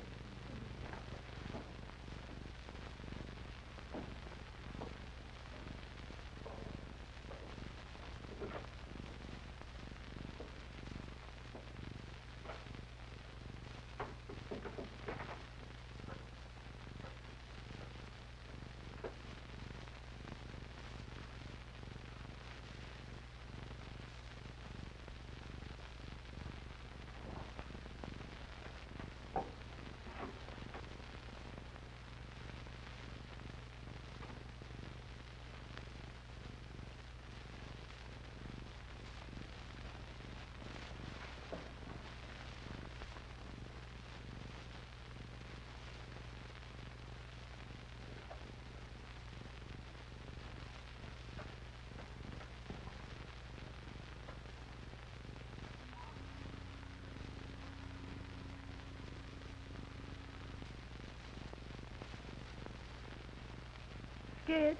Skid,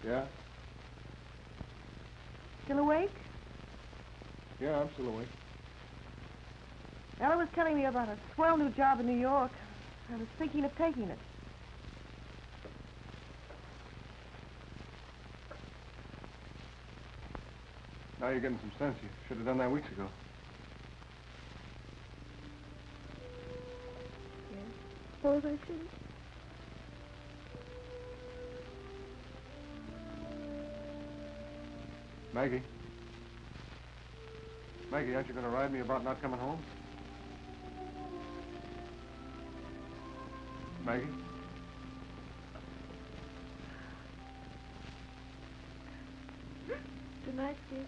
Yeah? still awake? Yeah, I'm still awake. Ella was telling me about a swell new job in New York. I was thinking of taking it. Now you're getting some sense. You should have done that weeks ago. suppose I should. Maggie. Maggie, aren't you going to ride me about not coming home? Maggie? Good night, Skid.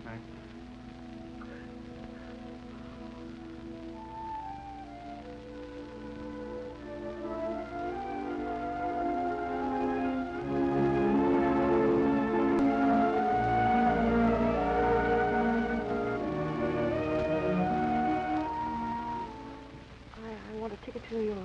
Maggie. I want a ticket to New York.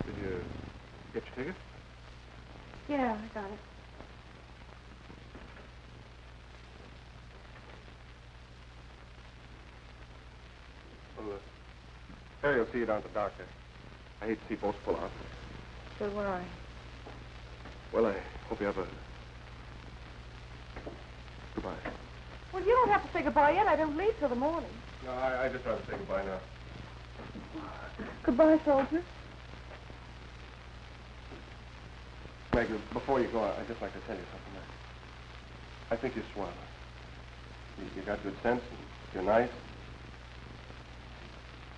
Did you get your ticket? Yeah, I got it. Well, Harry will see you down at the dock there. I hate to see boats pull out. So will I. Well, I hope you have a... Goodbye. Well, you don't have to say goodbye yet. I don't leave till the morning. No, I just want to say goodbye now. Goodbye, soldier. Maggie, before you go, I'd just like to tell you something. I think you're swell. You got good sense, and you're nice.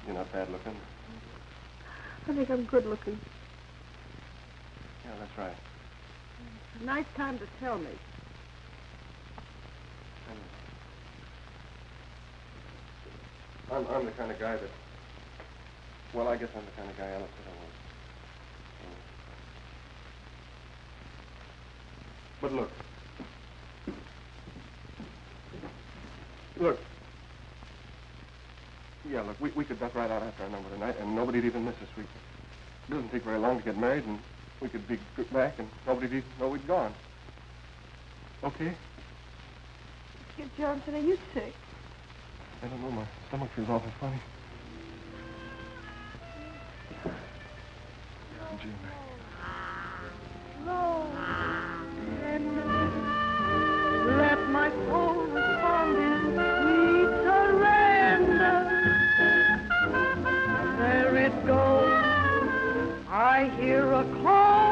You're not bad looking. I think I'm good looking. Yeah, that's right. A nice time to tell me. I'm the kind of guy that... Well, I guess I'm the kind of guy Alice said I was. But look. Look. Yeah, look, we could duck right out after our number tonight, and nobody'd even miss us. It doesn't take very long to get married, and we could be back, and nobody'd even know we'd gone. Okay? Kid Johnson, are you sick? I don't know, my stomach feels awful funny. Gee, Lord, let my soul respond in sweet surrender. There it goes. I hear a call.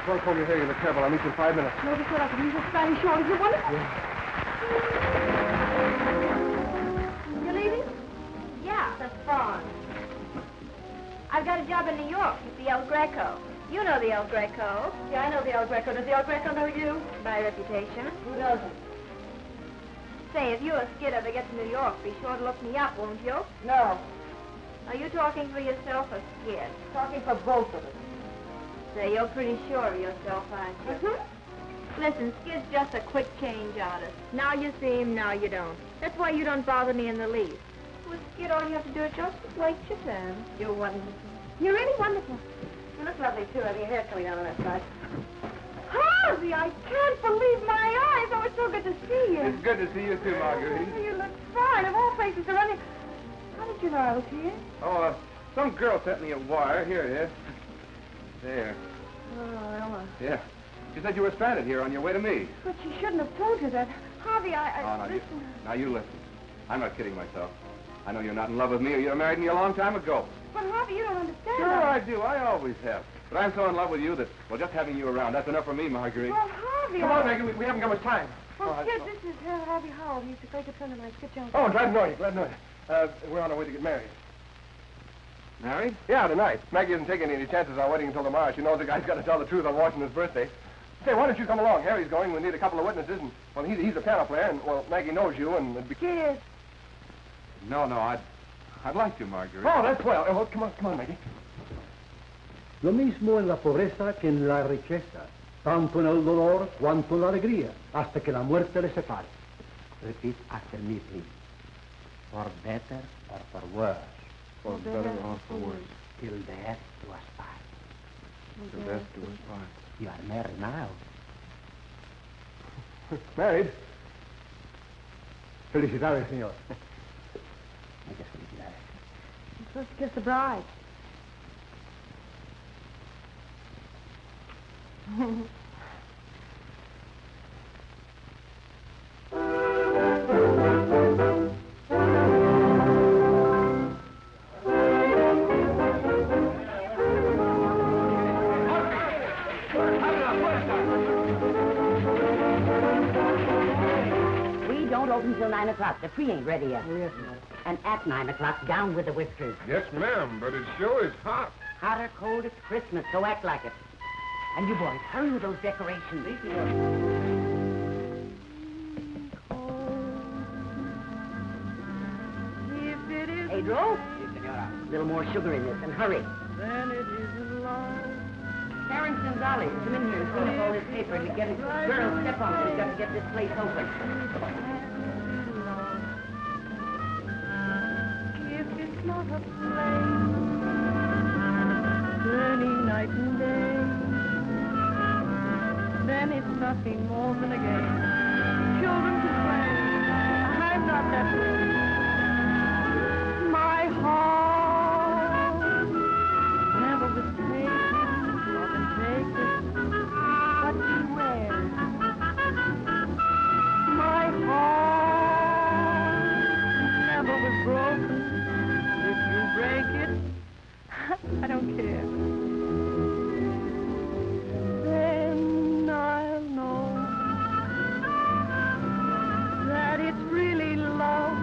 Don't call me here, you're careful. I'll meet you in 5 minutes. Notice what I can use your Spanish shoulders. You're wonderful. You leaving? Yeah, that's fine. I've got a job in New York at the El Greco. You know the El Greco. Yeah, I know the El Greco. Does the El Greco know you? By reputation. Who doesn't? Say, if you or Skid ever get to New York, be sure to look me up, won't you? No. Are you talking for yourself or Skid? Talking for both of us. Say, you're pretty sure of yourself, aren't you? Listen, Skid's just a quick change artist. Now you see him, now you don't. That's why you don't bother me in the least. With Skid, all you have to do is just wait your turn. You're wonderful. You're really wonderful. You look lovely, too. Have your hair coming down on that side. Harvey, I can't believe my eyes. Oh, it's so good to see you. It's good to see you, too, Marguerite. Oh, you look fine. Of all places to run in. How did you know I was here? Oh, some girl sent me a wire. Here it is. There. Oh, Ella. Yeah. She said you were stranded here on your way to me. But she shouldn't have told you that. Harvey, Listen. Now, you listen. I'm not kidding myself. I know you're not in love with me, or you'd have married me a long time ago. But, Harvey, you don't understand. Sure I do. I always have. But I'm so in love with you that, well, just having you around, that's enough for me, Marguerite. Well, Harvey... Come on, Maggie. We haven't got much time. Well, Skid, this is Harvey Howell. He's the great friend of mine. Skid Johnson. Oh, glad to know you. Glad to know you. We're on our way to get married. Married? Yeah, tonight. Maggie isn't taking any chances on waiting until tomorrow. She knows the guy's got to tell the truth on Washington's birthday. Say, why don't you come along? Harry's going. We need a couple of witnesses, and, well, he's a piano player, and, well, Maggie knows you, and it'd be... Cheers. No, I'd like to, Marjorie. Oh, that's well. Oh, come on, Maggie. Lo mismo en la pobreza que en la riqueza, tanto en el dolor cuanto en la alegría, hasta que la muerte les separe. Repeat after me, please. For better or for worse. For better or for worse. Till death do us part. Till death do us part. You are married now. Married? Felicidades, señor. Muchas felicidades. You're supposed to kiss the bride. We don't open till 9 o'clock. The tree ain't ready yet. Oh, yes, ma'am. And at 9 o'clock, down with the whiskers. Yes, ma'am, but it sure is hot. Hot or cold, it's Christmas, so act like it. And you boys, hurry with those decorations. If it is Pedro? A little more sugar in this, and hurry. then it isn't love. Harrington Dolly, come in here and fill up all this paper and get it. Girls, step on it. We've got to get this place open. If it's not a flame, burning night and day, then it's nothing more than a game. Children can play. I'm not that way. My heart never was taken or been taken, but beware. My heart never was broken. If you break it, I don't care. Then I'll know that it's really love,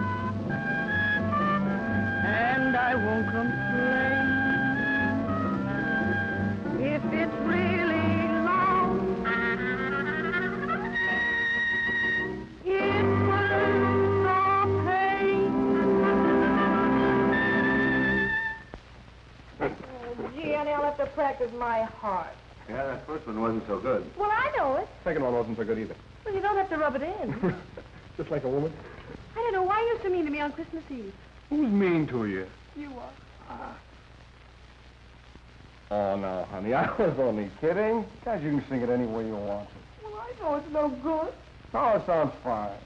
and I won't complain. If it's really love, it was no pain. Oh, gee, honey, I'll have to practice my heart. Yeah, that first one wasn't so good. Well, I know it. Second one wasn't so good either. Well, you don't have to rub it in. Just like a woman. I don't know why you're so mean to me on Christmas Eve. Who's mean to you? You are. Oh, no, honey, I was only kidding. Guys, you can sing it any way you want to. Well, I know it's no good. Oh, it sounds fine.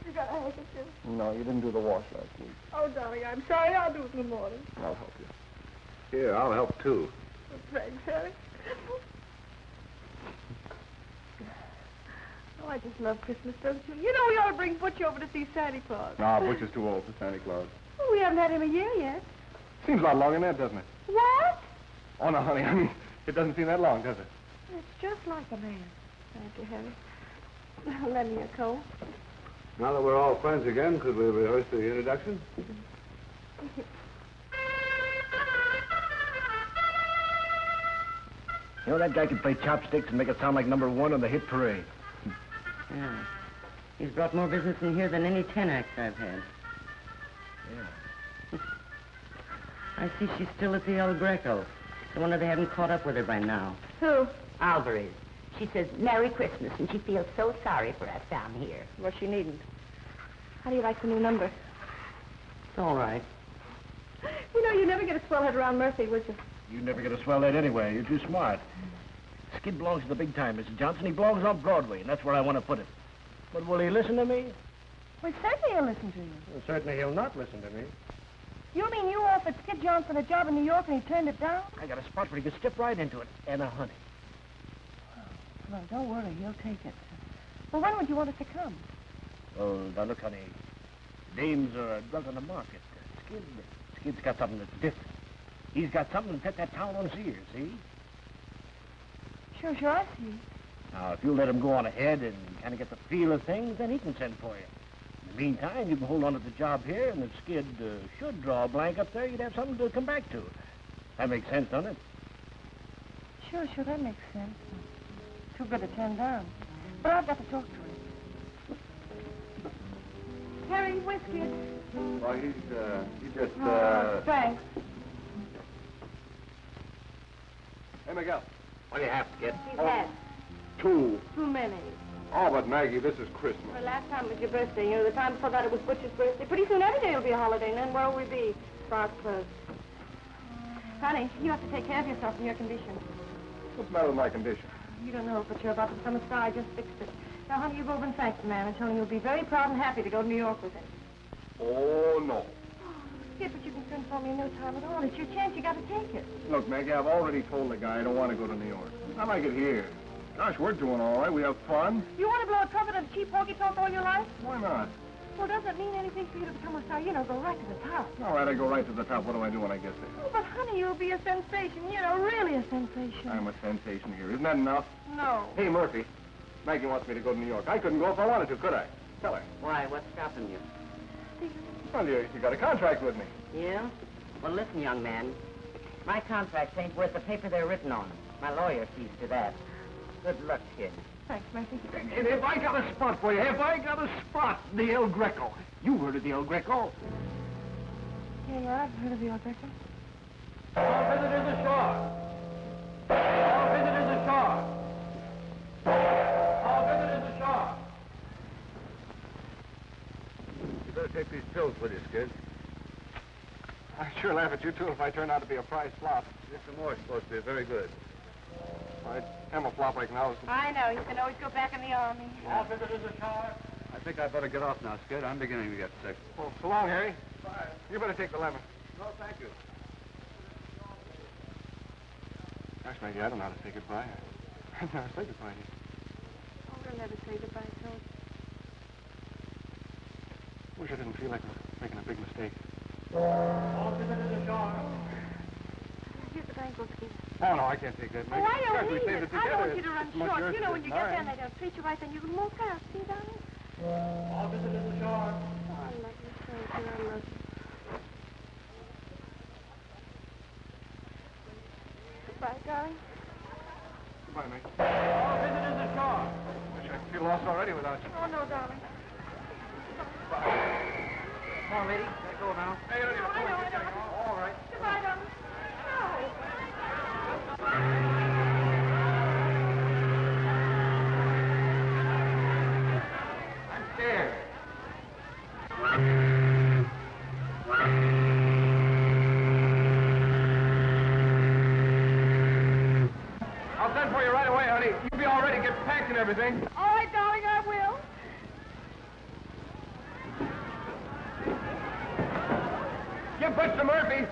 You got a handkerchief. No, you didn't do the wash last week. Oh, darling, I'm sorry. I'll do it in the morning. I'll help you. Here, I'll help too. Thanks, honey. Oh, I just love Christmas, don't you? You know we ought to bring Butch over to see Santa Claus. No, Butch is too old for Santa Claus. Well, we haven't had him a year yet. Seems a lot longer than that, doesn't it? What? Oh, no, honey, I mean, it doesn't seem that long, does it? It's just like a man. Thank you, Harry. Lend me a coat. Now that we're all friends again, could we rehearse the introduction? You know, that guy can play chopsticks and make it sound like number 1 on the hit parade. Yeah. He's brought more business in here than any 10 acts I've had. Yeah. I see she's still at the El Greco. I wonder they haven't caught up with her by now. Who? Alvarez. She says Merry Christmas, and she feels so sorry for us down here. Well, she needn't. How do you like the new number? It's all right. You know, you never get a swell head around Murphy, would you? You never get a swell that anyway. You're too smart. Skid belongs to the big time, Mrs. Johnson. He belongs on Broadway, and that's where I want to put him. But will he listen to me? Well, certainly he'll listen to you. Well, certainly he'll not listen to me. You mean you offered Skid Johnson a job in New York and he turned it down? I got a spot where he could step right into it. And a honey. Well, don't worry, he'll take it. Well, when would you want us to come? Oh, now look, honey. Dames are a drug on the market. Skid's got something that's different. He's got something to set that town on his ears, see? Sure, I see. Now, if you'll let him go on ahead and kind of get the feel of things, then he can send for you. In the meantime, you can hold on to the job here, and if Skid should draw a blank up there, you'd have something to come back to. That makes sense, doesn't it? Sure, that makes sense. Too good to turn down. But I've got to talk to him. Harry, whiskey. Why, he just, Thanks. Hey, Miguel. What do you have, Skid? He's had Two. Too many. Oh, but Maggie, this is Christmas. Well, last time was your birthday. You know, the time before that it was Butcher's birthday. Pretty soon every day will be a holiday, and then where will we be? Bars closed. Honey, you have to take care of yourself in your condition. What's the matter with my condition? You don't know, but you're about to become a star. I just fixed it. Now, honey, you go over and thank the man and tell him you'll be very proud and happy to go to New York with him. Oh, no. Skip, but you can send for me in no time at all. It's your chance. You got to take it. Look, Maggie, I've already told the guy I don't want to go to New York. I like it here. Gosh, we're doing all right. We have fun. You want to blow a trumpet and cheap honky talk all your life? Why not? Well, doesn't it mean anything for you to become a star? You know, go right to the top. All right, I go right to the top. What do I do when I get there? Oh, but honey, you'll be a sensation. You know, really a sensation. I'm a sensation here. Isn't that enough? No. Hey, Murphy. Maggie wants me to go to New York. I couldn't go if I wanted to, could I? Tell her. Why, what's stopping you? Well, you got a contract with me. Yeah? Well, listen, young man. My contracts ain't worth the paper they're written on. My lawyer sees to that. Good luck, kid. Thanks, Murphy. And if I got a spot for you, if I got a spot, the El Greco. You've heard of the El Greco. Yeah, I've heard of the El Greco. All visitors ashore. All visitors ashore. All visitors ashore. You better take these pills with you, Skid. I'd sure laugh at you, too, if I turned out to be a prize flop. Mr. Moore's supposed to be very good. I am a flop right now. I know. You can always go back in the army. All visitors ashore. I think I'd better get off now, Skid. I'm beginning to get sick. Well, so long, Harry. Bye. You better take the lemon. No, thank you. Gosh, Maggie, I don't know how to say goodbye. I've never said goodbye to you. Oh, we'll never say goodbye, George. Wish I didn't feel like making a big mistake. Here's the bank book, Skid. Oh, no, I can't take that, Oh, Maggie. I don't Gosh, we need saved it. it I together. don't want you to run It's much short. yours You know, to when do. you All get there and right. they don't treat you right, then you can walk out. See, darling? All visitors ashore. Oh, I love you. Thank you. I love you. Goodbye, darling. Goodbye, Maggie. All visitors ashore. Wish I feel lost already without you. Oh, no, darling. Come on, lady. Let go now. Hey, you don't need to I know. All right. Goodbye, darling. I'm scared. I'll send for you right away, honey. You'll be all ready. Get packed and everything. All right, darling, I will. Give Butch to Murphy.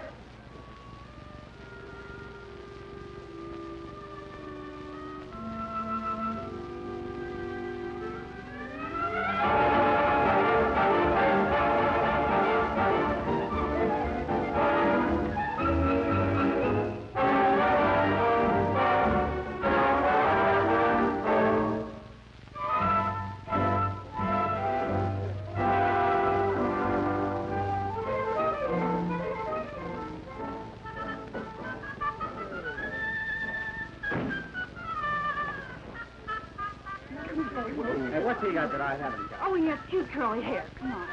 Hey, what's he got that I haven't got? Oh, he has cute curly hair. Come on.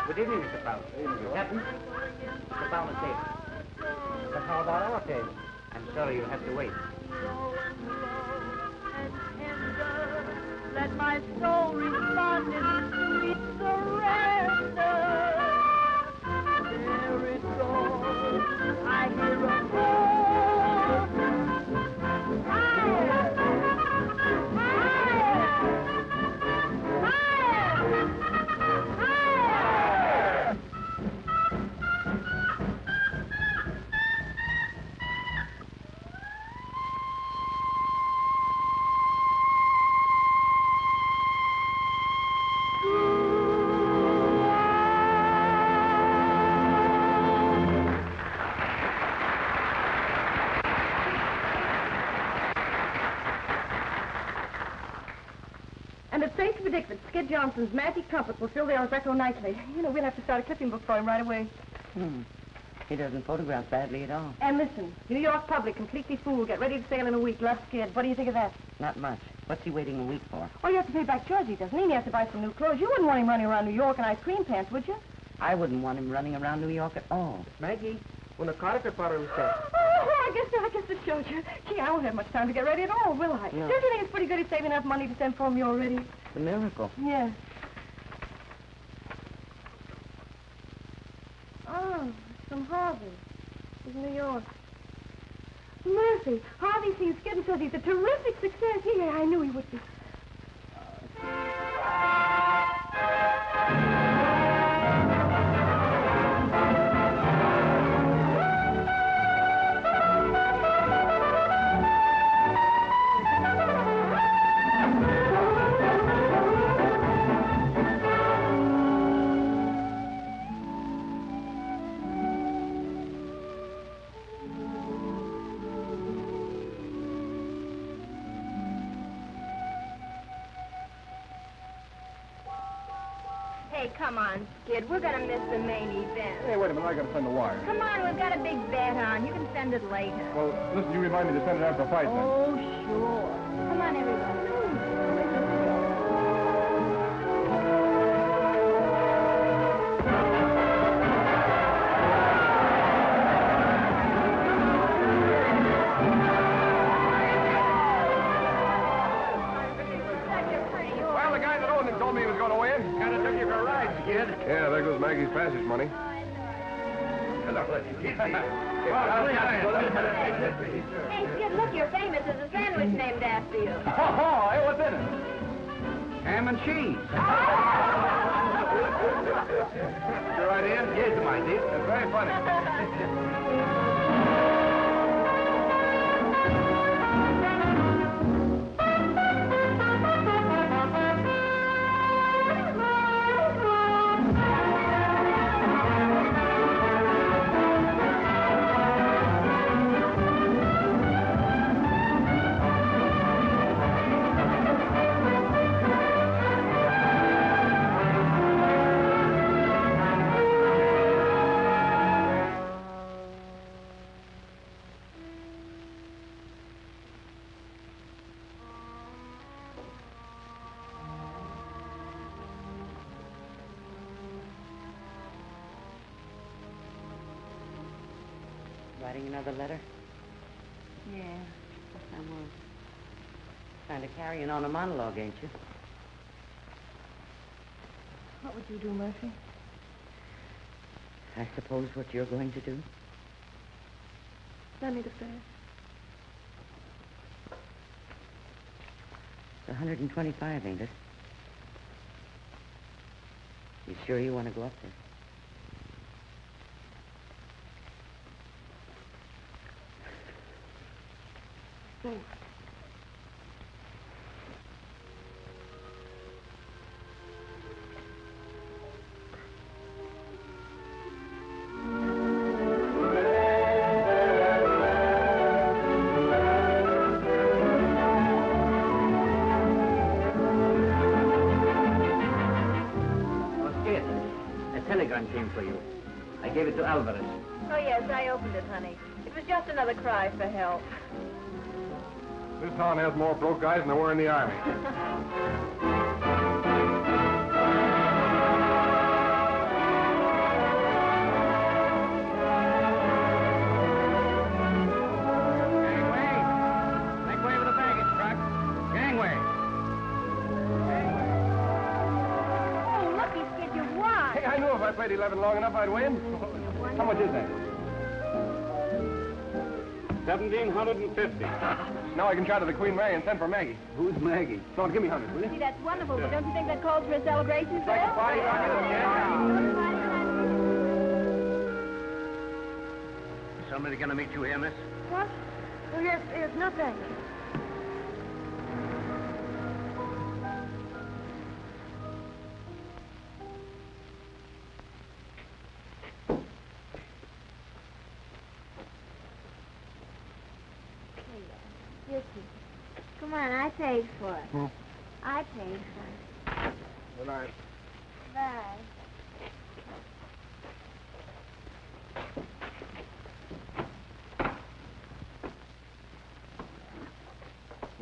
Good evening, Mr. Fowler. Captain, Mr. Fowler's table. But how about our table? I'm sorry you'll have to wait. Let my soul respond in sweet surrender. There it goes. I hear a call. And it's safe to predict that Skid Johnson's magic trumpet will fill the El Greco nicely. You know, we'll have to start a clipping book for him right away. He doesn't photograph badly at all. And listen, New York public completely fooled. Get ready to sail in a week. Left scared. What do you think of that? Not much. What's he waiting a week for? Oh, you have to pay back Georgie, doesn't he? And he has to buy some new clothes. You wouldn't want him running around New York in ice cream pants, would you? I wouldn't want him running around New York at all. Maggie, una carta para usted. Oh, I guess it shows you. Gee, I won't have much time to get ready at all, will I? No. Don't you think it's pretty good to save enough money to send for me already? It's a miracle. Yes. Oh, it's from Harvey. He's in New York. Mercy, Harvey sees Skid and says he's a terrific success. Yeah, I knew he would be. Hey, come on, Skid. We're gonna miss the main event. Hey, wait a minute. I gotta send the wire. Come on, we've got a big bet on. You can send it later. Well, listen, you remind me to send it after the fight, then. Oh, sure. Come on, everybody. Well, the guy that owned him told me he was going to win. Kind of took you for a ride, Skid. Yeah, there goes Maggie's passage money. Hey, Skid, look, you're famous. There's a sandwich named after you. Oh, hey, what's in it? Ham and cheese. Your idea? Yes, my dear. It's very funny. Writing another letter? Yeah. I'm kind of carrying on a monologue, ain't you? What would you do, Murphy? I suppose what you're going to do? Send me to finish. It's 125, ain't it? You sure you want to go up there? Thanks. telegram came for you. I gave it to Alvarez. Oh, yes, I opened it, honey. It was just another cry for help. This town has more broke guys than there were in the Army. Gangway! Make way with the baggage truck. Gangway! Oh, look, you kid, you won. Hey, I knew if I played 11 long enough, I'd win. How much is that? 1,750. Now I can shout to the Queen Mary and send for Maggie. Who's Maggie? Don't give me 100, will you? See, that's wonderful, but don't you think that calls for a celebration, Like a Phil? party, Somebody gonna meet you here, miss? What? Oh, yes, no thanks. Yes, come on, I paid for it. I paid for it. Good night. Bye.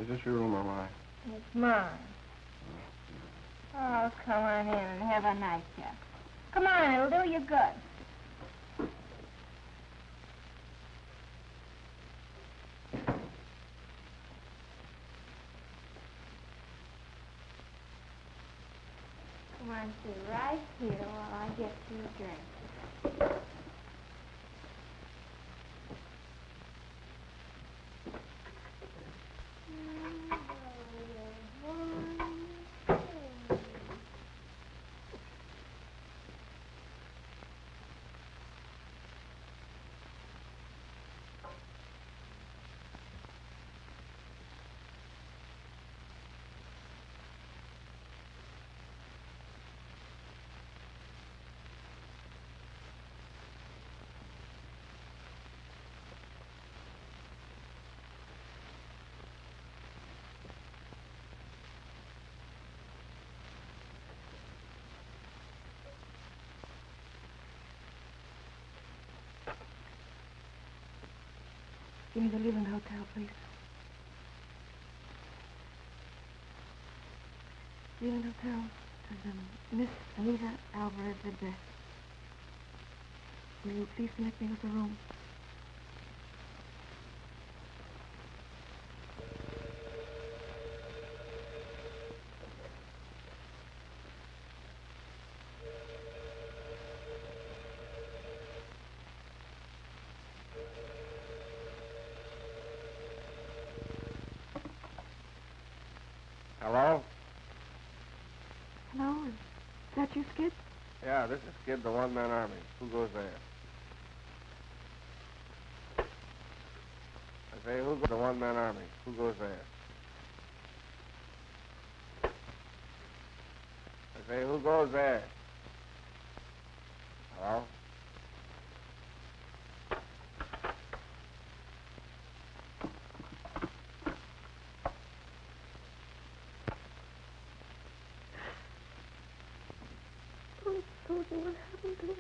Is this your room or mine? It's mine. Oh, come on in and have a nice chat. Come on, it'll do you good. Come on, sit right here while I get you a drink. Give me the Leland Hotel, please. Leland Hotel. There's Miss Anita Alvarez address. Will you please connect me with the room? Hello? Hello? Is that you, Skid? Yeah, this is Skid, the one-man army. Who goes there? I say, who goes the one-man army? Who goes there? I say, who goes there? Hello? What happened to him?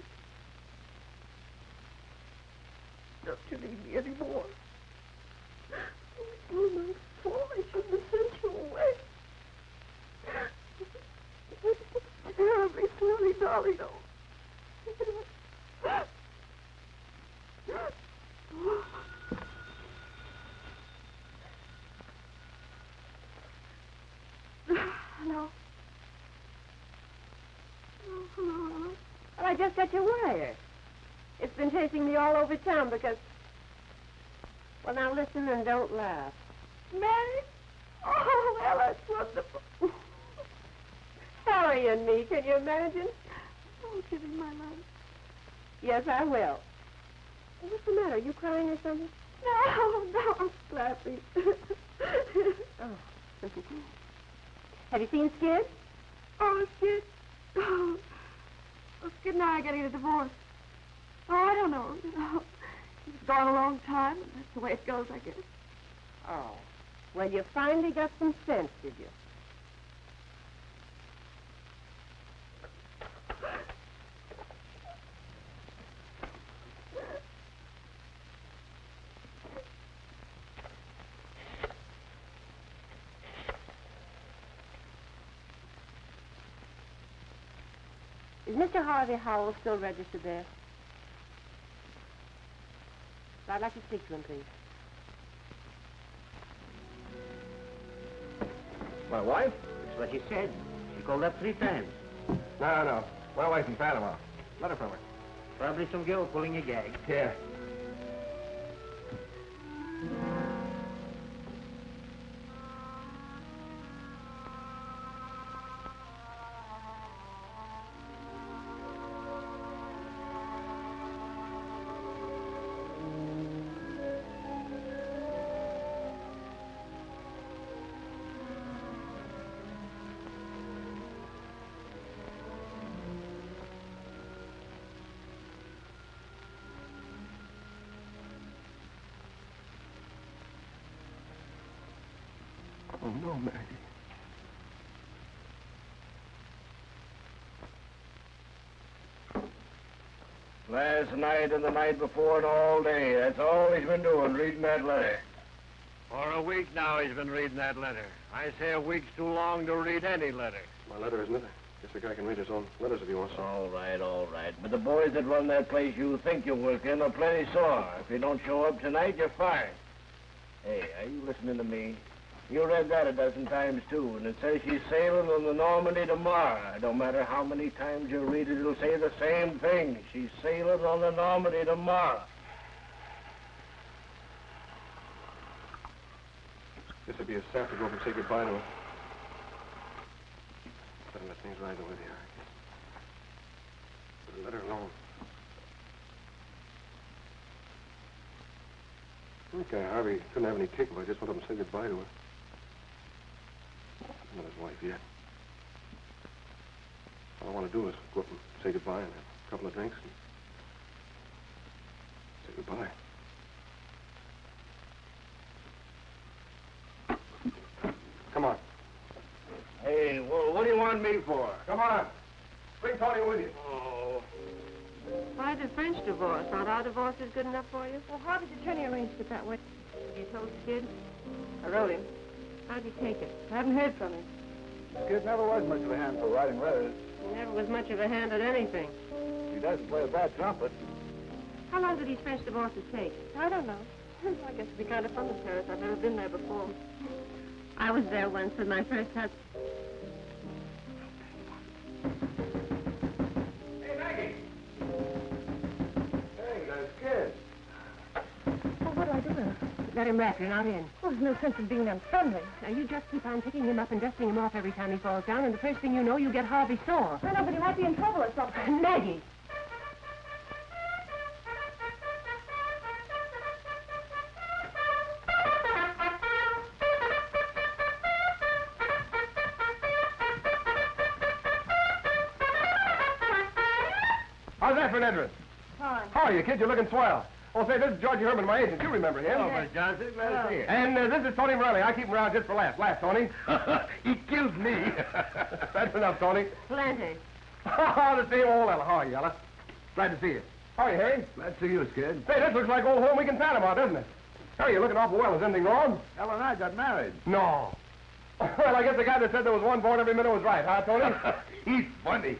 Don't you need me anymore. Oh, my fault. I shouldn't have sent you away. It's terribly silly, darling. Hello? Well, I just got your wire. It's been chasing me all over town because... Well, now listen and don't laugh. Married? Oh, well, that's wonderful. Harry and me, can you imagine? Oh, give him my love. Yes, I will. What's the matter? Are you crying or something? No, I'm laughing. Oh. Have you seen Skid? Oh, Skid. Oh, Skid and I are getting a divorce. Oh, I don't know. He's gone a long time, and that's the way it goes, I guess. Oh. Well, you finally got some sense, did you? Is Mr. Harvey Howell still registered there? I'd like to speak to him, please. My wife? That's what she said. She called up 3 times. No. My wife's in Panama. Letter from her. Probably some girl pulling a gag. Yeah. Oh, no, Maggie. Last night and the night before and all day. That's all he's been doing, reading that letter. For a week now he's been reading that letter. I say a week's too long to read any letter. My letter, isn't it? Guess the guy can read his own letters if he wants to. All right. But the boys that run that place you think you work in are plenty sore. If you don't show up tonight, you're fired. Hey, are you listening to me? You read that a dozen times, too, and it says she's sailing on the Normandy tomorrow. No matter how many times you read it, it'll say the same thing. She's sailing on the Normandy tomorrow. Guess it'd be a sap to go up and say goodbye to her. Better let things ride the way they are, I guess. Better let her alone. That guy Harvey couldn't have any kick if I just went up and said goodbye to her. I'm not his wife yet. All I want to do is go up and say goodbye and have a couple of drinks and say goodbye. Come on. Hey, well, what do you want me for? Come on. Bring Tony with you. Oh. Why the French divorce? Aren't our divorces good enough for you? Well, how did the attorney arrange it that way? You told Skid? I wrote him. How'd he take it? I haven't heard from him. Skid never was much of a hand for writing letters. He never was much of a hand at anything. He doesn't play a bad trumpet. How long do these French divorces take? I don't know. I guess it'd be kind of fun to Paris. I've never been there before. I was there once with my first husband. Hey, Maggie. Hey, that's Skid. Well, what do I do with her? Let him rest. You're not in. Well, there's no sense in being unfriendly. Now, you just keep on picking him up and dusting him off every time he falls down, and the first thing you know, you get Harvey sore. I know, but he might be in trouble or something. Maggie! How's that for an entrance? Fine. How are you, kid? You're looking swell. Oh, say, this is Georgie Herman, my agent. You remember him. Oh, Miss Johnson, glad to see you. And this is Tony Morelli. I keep him around just for laughs. Laugh, Tony. He killed me. That's enough, Tony. Plenty. The same old Ella. How are you, Ella? Glad to see you. How are you, Harry? Glad to see you, Skid. Say, this looks like old home week in Panama, doesn't it? Harry, you're looking awful well. Is anything wrong? Ella and I got married. No. Well, I guess the guy that said there was one born every minute was right, huh, Tony? He's funny.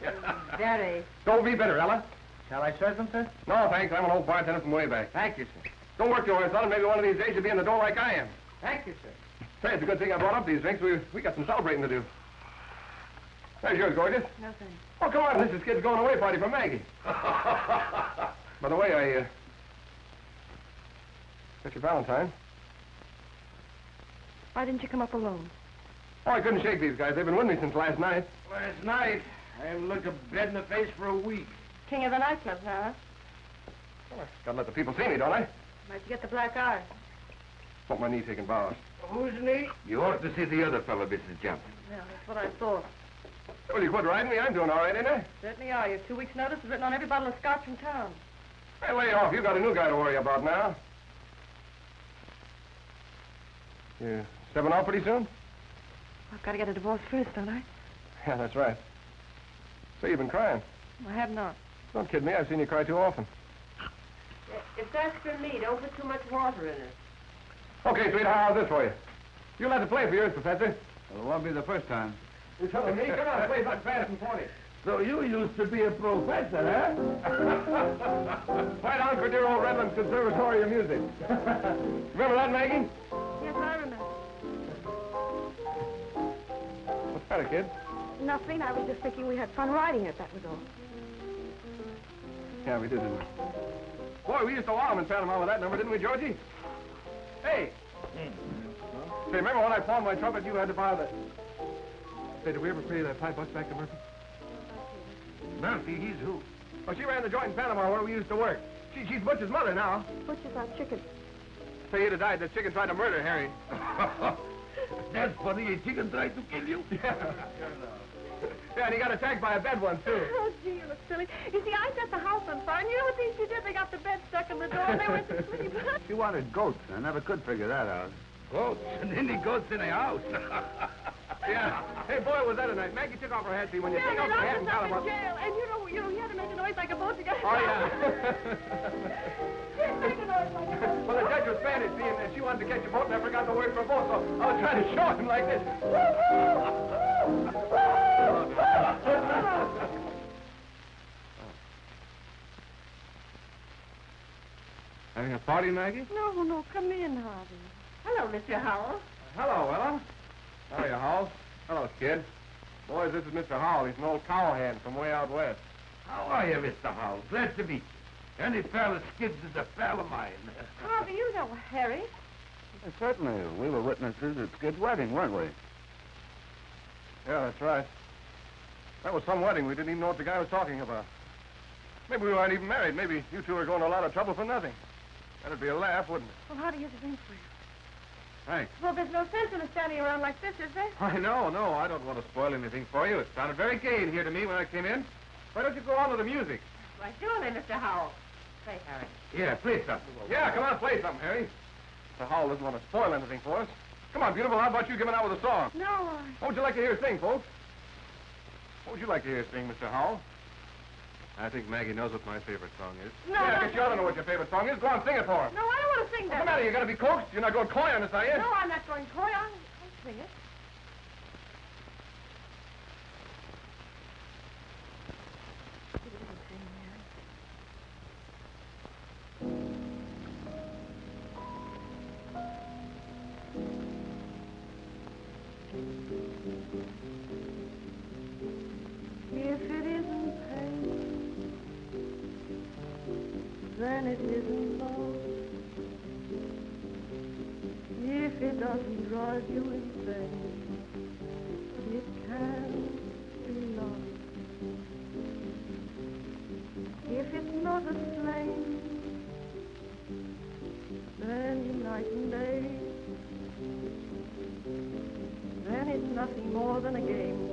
Very. Don't be bitter, Ella. Shall I serve them, sir? No, thanks. I'm an old bartender from way back. Thank you, sir. Don't work too hard, son. Maybe one of these days you'll be in the door like I am. Thank you, sir. Say, it's a good thing I brought up these drinks. We got some celebrating to do. There's yours, gorgeous. Nothing. Oh, come on. This is kid's going away party for Maggie. By the way, I got your Valentine. Why didn't you come up alone? Oh, I couldn't shake these guys. They've been with me since last night. Last night, I haven't looked a bed in the face for a week. King of the nightclub, huh? Well, I gotta let the people see me, don't I? Where'd you get the black eye? Want my knee taking bows. Who's me? You ought to see the other fellow, Mrs. Johnson. Yeah, that's what I thought. Well, you quit riding me. I'm doing all right, ain't I? Certainly are. Your 2 weeks' notice is written on every bottle of scotch in town. Hey, lay off. You got a new guy to worry about now. You stepping out pretty soon? I've got to get a divorce first, don't I? Yeah, that's right. So you've been crying. I have not. Don't kid me. I've seen you cry too often. If that's for me, don't put too much water in it. Okay, sweetheart, how's this for you? You'll have to play for yours, Professor. Well, it won't be the first time. You're telling me? Come on, play something fast and funny. So you used to be a professor, huh? Right on for dear old Redlands Conservatory of Music. Remember that, Maggie? Yes, I remember. What's the matter, kid? Nothing. I was just thinking we had fun riding it, that was all. Yeah, we did, didn't we? Boy, we used to wow 'em in Panama with that number, didn't we, Georgie? Hey! Say, remember when I pawned my trumpet, you had to borrow the... Say, did we ever pay that $5 back to Murphy? Murphy, he's who? Oh, she ran the joint in Panama where we used to work. She's Butch's mother now. Butcher's our chicken. Say, he'd have died. The chicken tried to murder Harry. That's funny. A chicken tried to kill you? Yeah, and he got attacked by a bed once, too. Oh, gee, you look silly. You see, I set the house on fire, and you know what these two did? They got the bed stuck in the door, and they went to sleep. She wanted goats. I never could figure that out. Goats? And any goats in a house? Yeah. Hey, boy, was that a night. Maggie took off her hat, see, when you Yeah, take they off your hat locked in us up Panama. in jail, and you know, he had to make a noise like a boat to get us Oh, out. yeah. He had to make a noise like a boat. Well, the judge was Spanish, see, and she wanted to catch a boat and I forgot the word for boat, so I was trying to show him like this. Having a party, Maggie? No, no, come in, Harvey. Hello, Mr. Howell. Hello, Ella. How are you, Howell? Hello, kid. Boys, this is Mr. Howell. He's an old cowhand from way out west. How are you, Mr. Howell? Glad to meet you. Any fella skids is a pal of mine. Harvey, you know Harry. Certainly. We were witnesses at Skid's wedding, weren't we? Yeah, that's right. That was some wedding. We didn't even know what the guy was talking about. Maybe we weren't even married. Maybe you two are going to a lot of trouble for nothing. That'd be a laugh, wouldn't it? Well, how do you think for you? Thanks. Well, there's no sense in us standing around like this, is there? I know, no. I don't want to spoil anything for you. It sounded very gay in here to me when I came in. Why don't you go on with the music? Why, surely, Mr. Howell. Say, Harry. Yeah, play something. Yeah, come on, play something, Harry. Mr. Howell doesn't want to spoil anything for us. Come on, beautiful. How about you giving out with a song? No, What would you like to hear sing, folks? What would you like to hear sing, Mr. Howell? I think Maggie knows what my favorite song is. No, Yeah, I no. guess you ought to know what your favorite song is. Go on, sing it for her. No, I don't want to sing What's that. the matter? You got to be coaxed? You're not going coy on us, are you? No, I'm not going coy. I'll sing it. If it isn't pain, then it isn't love. If it doesn't drive you insane, it can't be love. If it's not a flame, then night and day, then it's nothing more than a game.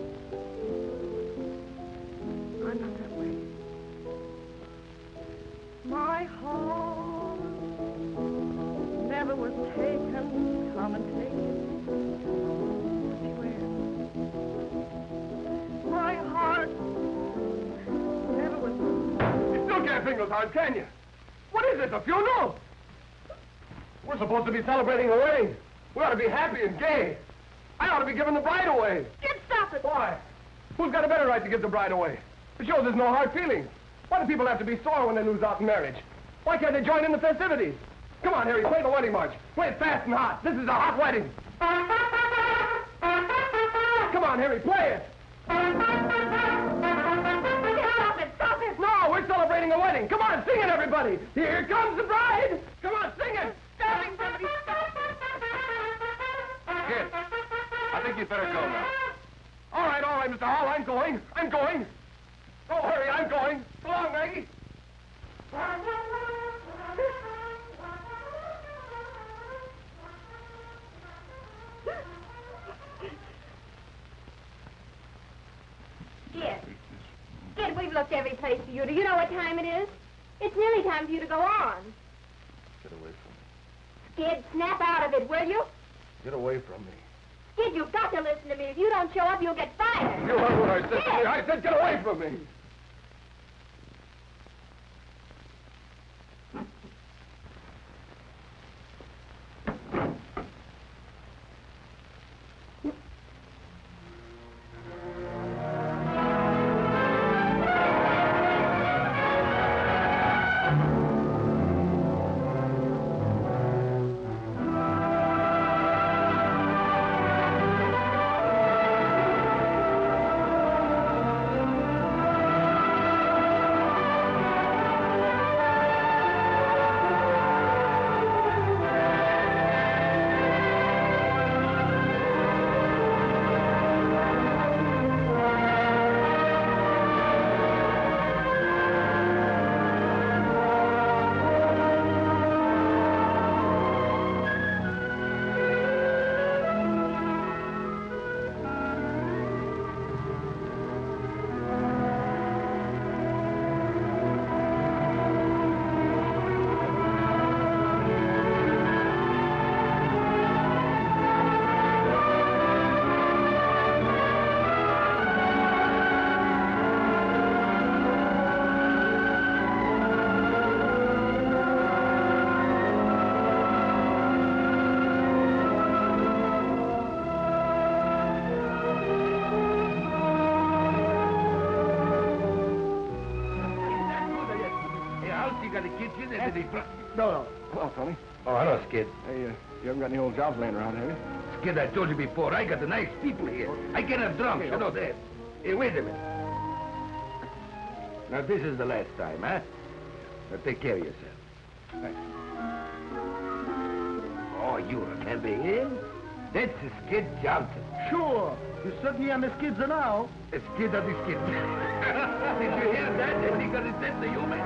I'm not that way. My heart never was taken, come and take it. I swear. My heart never was. You still can't sing those hard, can you? What is this, a funeral? We're supposed to be celebrating a wedding. We ought to be happy and gay. I ought to be giving the bride away. Kid, stop it! Why? Who's got a better right to give the bride away? It shows there's no hard feelings. Why do people have to be sore when they lose out in marriage? Why can't they join in the festivities? Come on, Harry, play the wedding march. Play it fast and hot. This is a hot wedding. Come on, Harry, play it. Stop it! Stop it! No, we're celebrating a wedding. Come on, sing it, everybody. Here comes the bride. Come on, sing it. Stop it! Somebody stop it! Kid, I think you'd better go now. All right, Mr. Hall, I'm going. Oh, Harry, I'm going. So long, Maggie. Kid, we've looked every place for you. Do you know what time it is? It's nearly time for you to go on. Get away from me. Kid, snap out of it, will you? Get away from me. Kid, you've got to listen to me. If you don't show up, you'll get fired. You heard what I said to Kid! you. I said get away from me. Did he... No. Hello, Tony. Oh, hello, Skid. Hey, you haven't got any old jobs laying around, have you? Skid, I told you before, I got the nice people here. I get them drunk, you know that. Hey, wait a minute. Now, this is the last time, huh? Now, take care of yourself. Thanks. Oh, you remember him? That's Skid Johnson. Sure. You certainly understand now. A skid of the skid. Did you hear that? He got his sense of humor.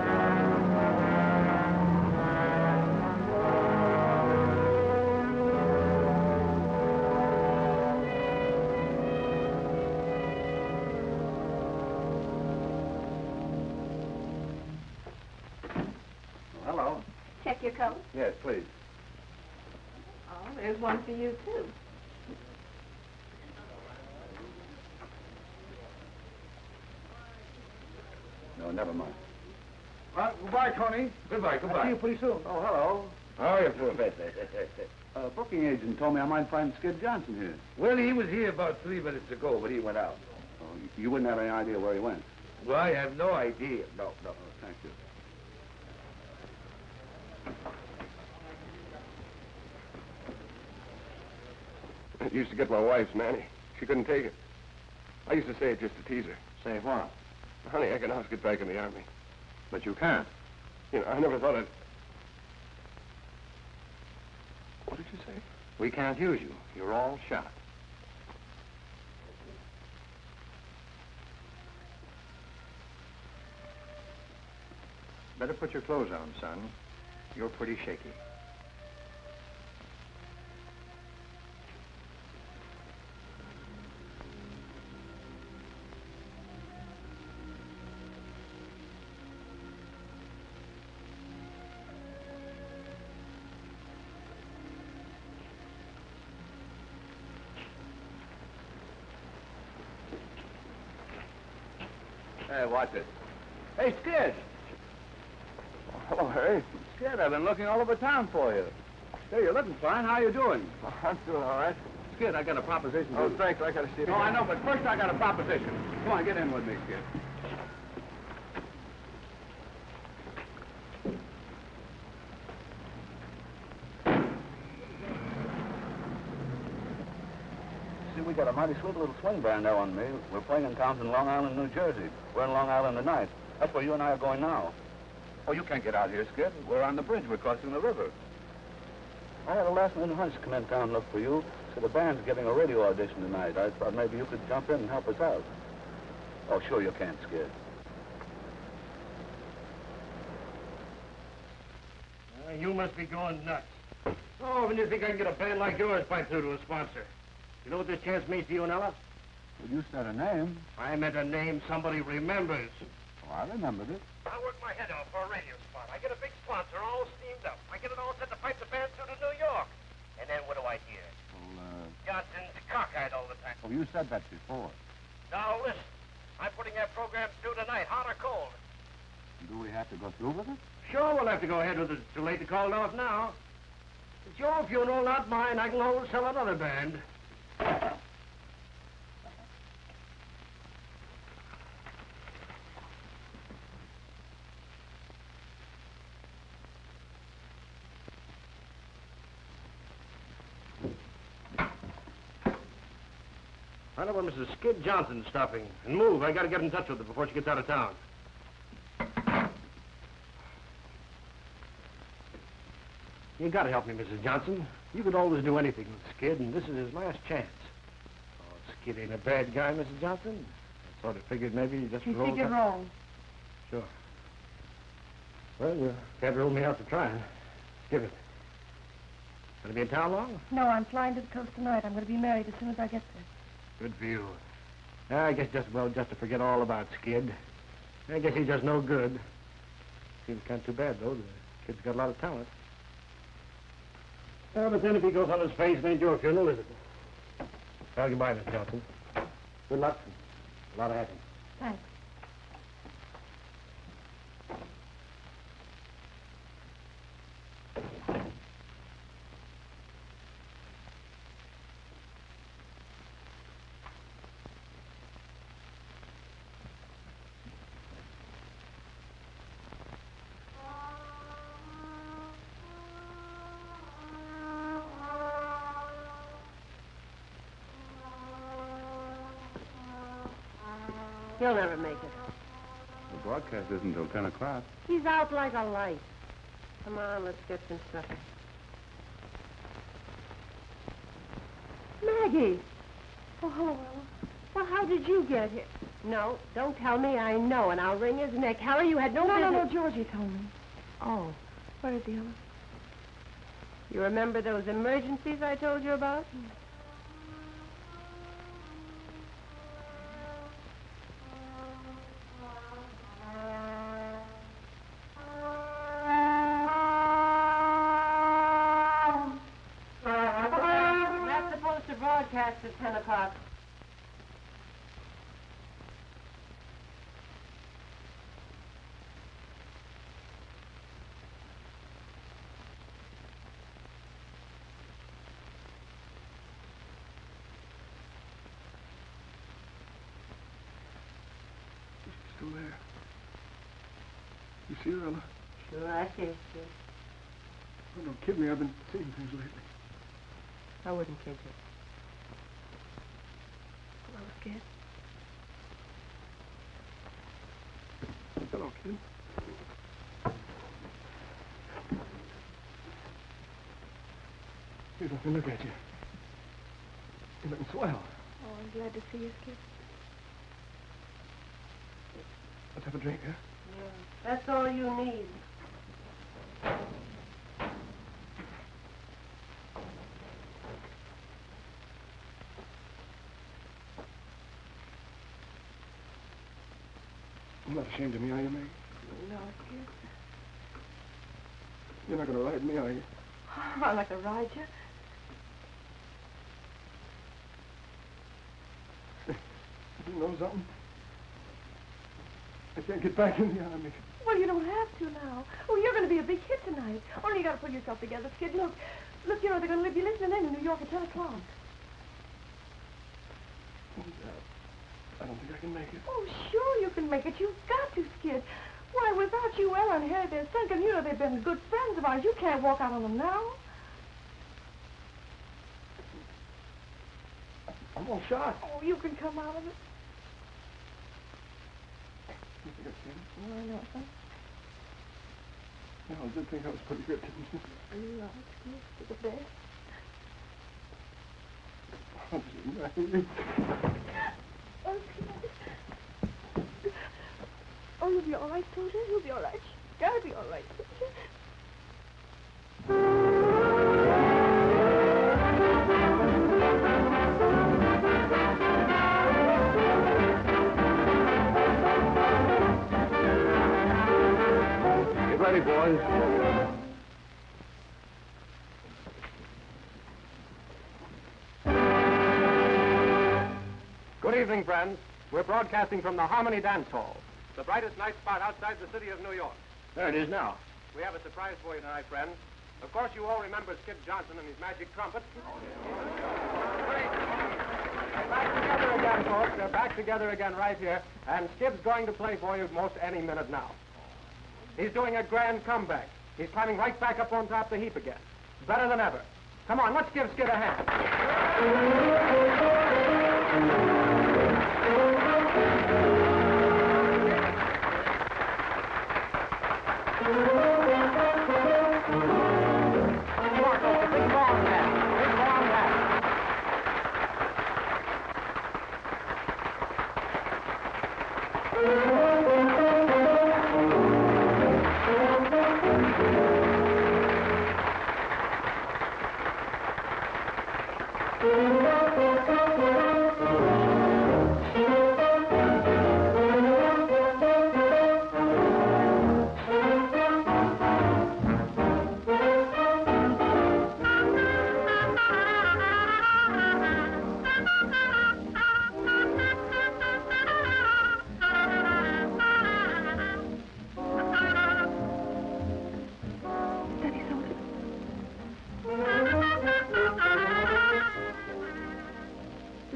Hello. Check your coat. Yes, please. Oh, there's one for you, too. No, never mind. Well, goodbye, Tony. Goodbye, I'll see goodbye. you pretty soon. Oh, hello. Oh, you professor. Booking agent told me I might find Skid Johnson here. Well, he was here about 3 minutes ago, but he went out. Oh, you wouldn't have any idea where he went? Well, I have no idea. No. Oh, thank you. It used to get my wife's nanny. She couldn't take it. I used to say it just to tease her. Say what? Honey, I can always get back in the army. But you can't. You know, I never thought I'd... What did you say? We can't use you. You're all shot. Better put your clothes on, son. You're pretty shaky. Hey, watch it. Hey, Skid! Hello, Harry. Skid, I've been looking all over town for you. Hey, you're looking fine. How you doing? I'm doing all right. Skid, I got a proposition. Oh, thanks. I gotta see it. No, I know, but first I got a proposition. Come on, get in with me, Skid. See, we got a mighty sweet little swing band now on me. We're playing in towns in Long Island, New Jersey. We're in Long Island tonight. That's where you and I are going now. Oh, you can't get out here, Skid. We're on the bridge. We're crossing the river. I had a last-minute hunch to come in town and look for you. So the band's giving a radio audition tonight. I thought maybe you could jump in and help us out. Oh, sure you can, Skid. You must be going nuts. Oh, when you think I can get a band like yours pipe through to a sponsor? You know what this chance means to you and Ella? Well, you said a name. I meant a name somebody remembers. Oh, I remembered it. I work my head off for a radio spot. I get a big sponsor all steamed up. I get it all set to pipe the band through to New York. And then what do I hear? Well, Johnson's cockeyed all the time. oh, you said that before. Now listen, I'm putting that program through tonight, hot or cold. Do we have to go through with it? Sure, we'll have to go ahead with it. It's too late to call it off now. It's your funeral, not mine. I can always sell another band. Find out where Mrs. Skid Johnson's stopping. And move. I gotta get in touch with her before she gets out of town. You gotta help me, Mrs. Johnson. You could always do anything with Skid, and this is his last chance. Oh, Skid ain't a bad guy, Mrs. Johnson. I sort of figured maybe he just You rolled figured out- wrong. Sure. Well, you can't rule me out for trying. Give it. Gonna be in town long? No, I'm flying to the coast tonight. I'm going to be married as soon as I get there. Good for you. I guess just to forget all about Skid. I guess he's just no good. Seems kind of too bad, though. The kid's got a lot of talent. Well, but then if he goes on his face, it ain't your funeral, is it? Well, goodbye, Miss Johnson. Good luck. A lot of happiness. Thanks. He'll never make it. The broadcast isn't until 10 o'clock. He's out like a light. Come on, let's get some supper. Maggie! Oh, hello, Ella. Well, how did you get here? No, don't tell me. I know, and I'll wring his neck. Harry, you had no business... No, Georgie told me. Oh. Where is he, Ella? You remember those emergencies I told you about? That's supposed to broadcast at 10 o'clock. Still there. You see her, Ella? Sure, I see it. Oh, don't kid me. I've been seeing things lately. I wouldn't kid you. Hello, Skid. Hello, kid. Here, let me look at you. You're looking swell. Oh, I'm glad to see you, Skid. Let's have a drink, huh? Yeah, that's all you need. You're not ashamed of me, are you, Meg? No, Skid. You're not going to ride me, are you? I like to ride you. You know something? I can't get back in the army. Well, you don't have to now. Oh, you're going to be a big hit tonight. Only you got to pull yourself together, Skid. Look, you know, they're going to be listening in New York at 10 o'clock. I don't think I can make it. Oh, sure you can make it. You've got to, Skid. Why, without you, Ella and Harry, they're sinking. You know, they've been good friends of ours. You can't walk out on them now. I'm all shot. Oh, you can come out of it. You think I can? Oh, I know, son. No, I did think I was pretty good, didn't you? No, Skid, you're the best. Oh, gee, Oh, Skid. Oh, you'll be all right, soldier. You'll be all right. You gotta be all right, soldier. Get ready, boys. Good evening, friends. We're broadcasting from the Harmony Dance Hall, the brightest night spot outside the city of New York. There it is now. We have a surprise for you tonight, friends. Of course, you all remember Skip Johnson and his magic trumpet. Great. They're back together again, folks. They're back together again right here. And Skip's going to play for you most any minute now. He's doing a grand comeback. He's climbing right back up on top of the heap again. Better than ever. Come on, let's give Skip a hand.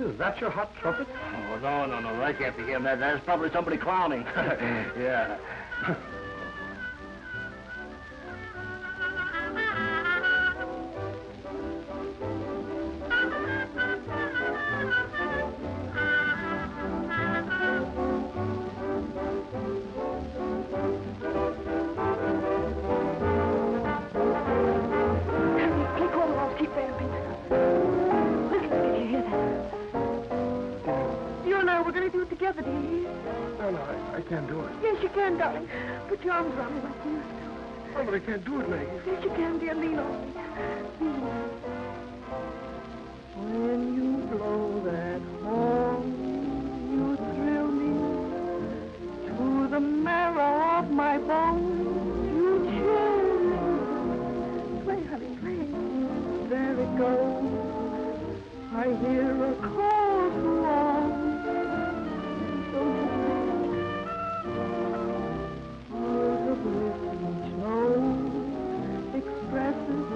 Is that your hot trumpet? Oh, no. I can't be hearing that. That's probably somebody clowning. Yeah. can't do it. Yes, you can, darling. Put your arms around me like you used to. Oh, but I can't do it, Maggie. Yes, you can, dear. Lean on me. Lean on me. When you blow that horn, you thrill me to the marrow of my bones. You chill me. Play, honey, play. There it goes. I hear a call to arms. Don't you think? Words of each note expresses,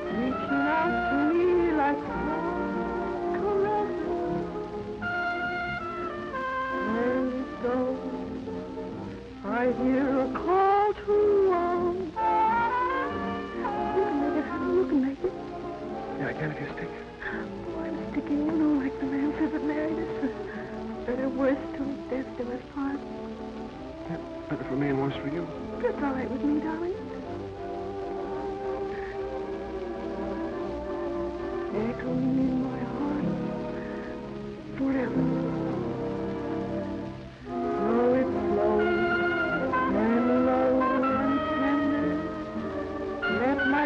reaching out to me like caresses. There it goes. I hear a call to arms. You can make it, honey. You can make it. Yeah, I can if you stick. Oh, I'm sticking, you know, like the man said that married us. Better, worse to his death do us part. Yeah, better for me and worse for you. That's all right with me, darling. Echoing in my heart forever. Slow it slow and low and tender. Let my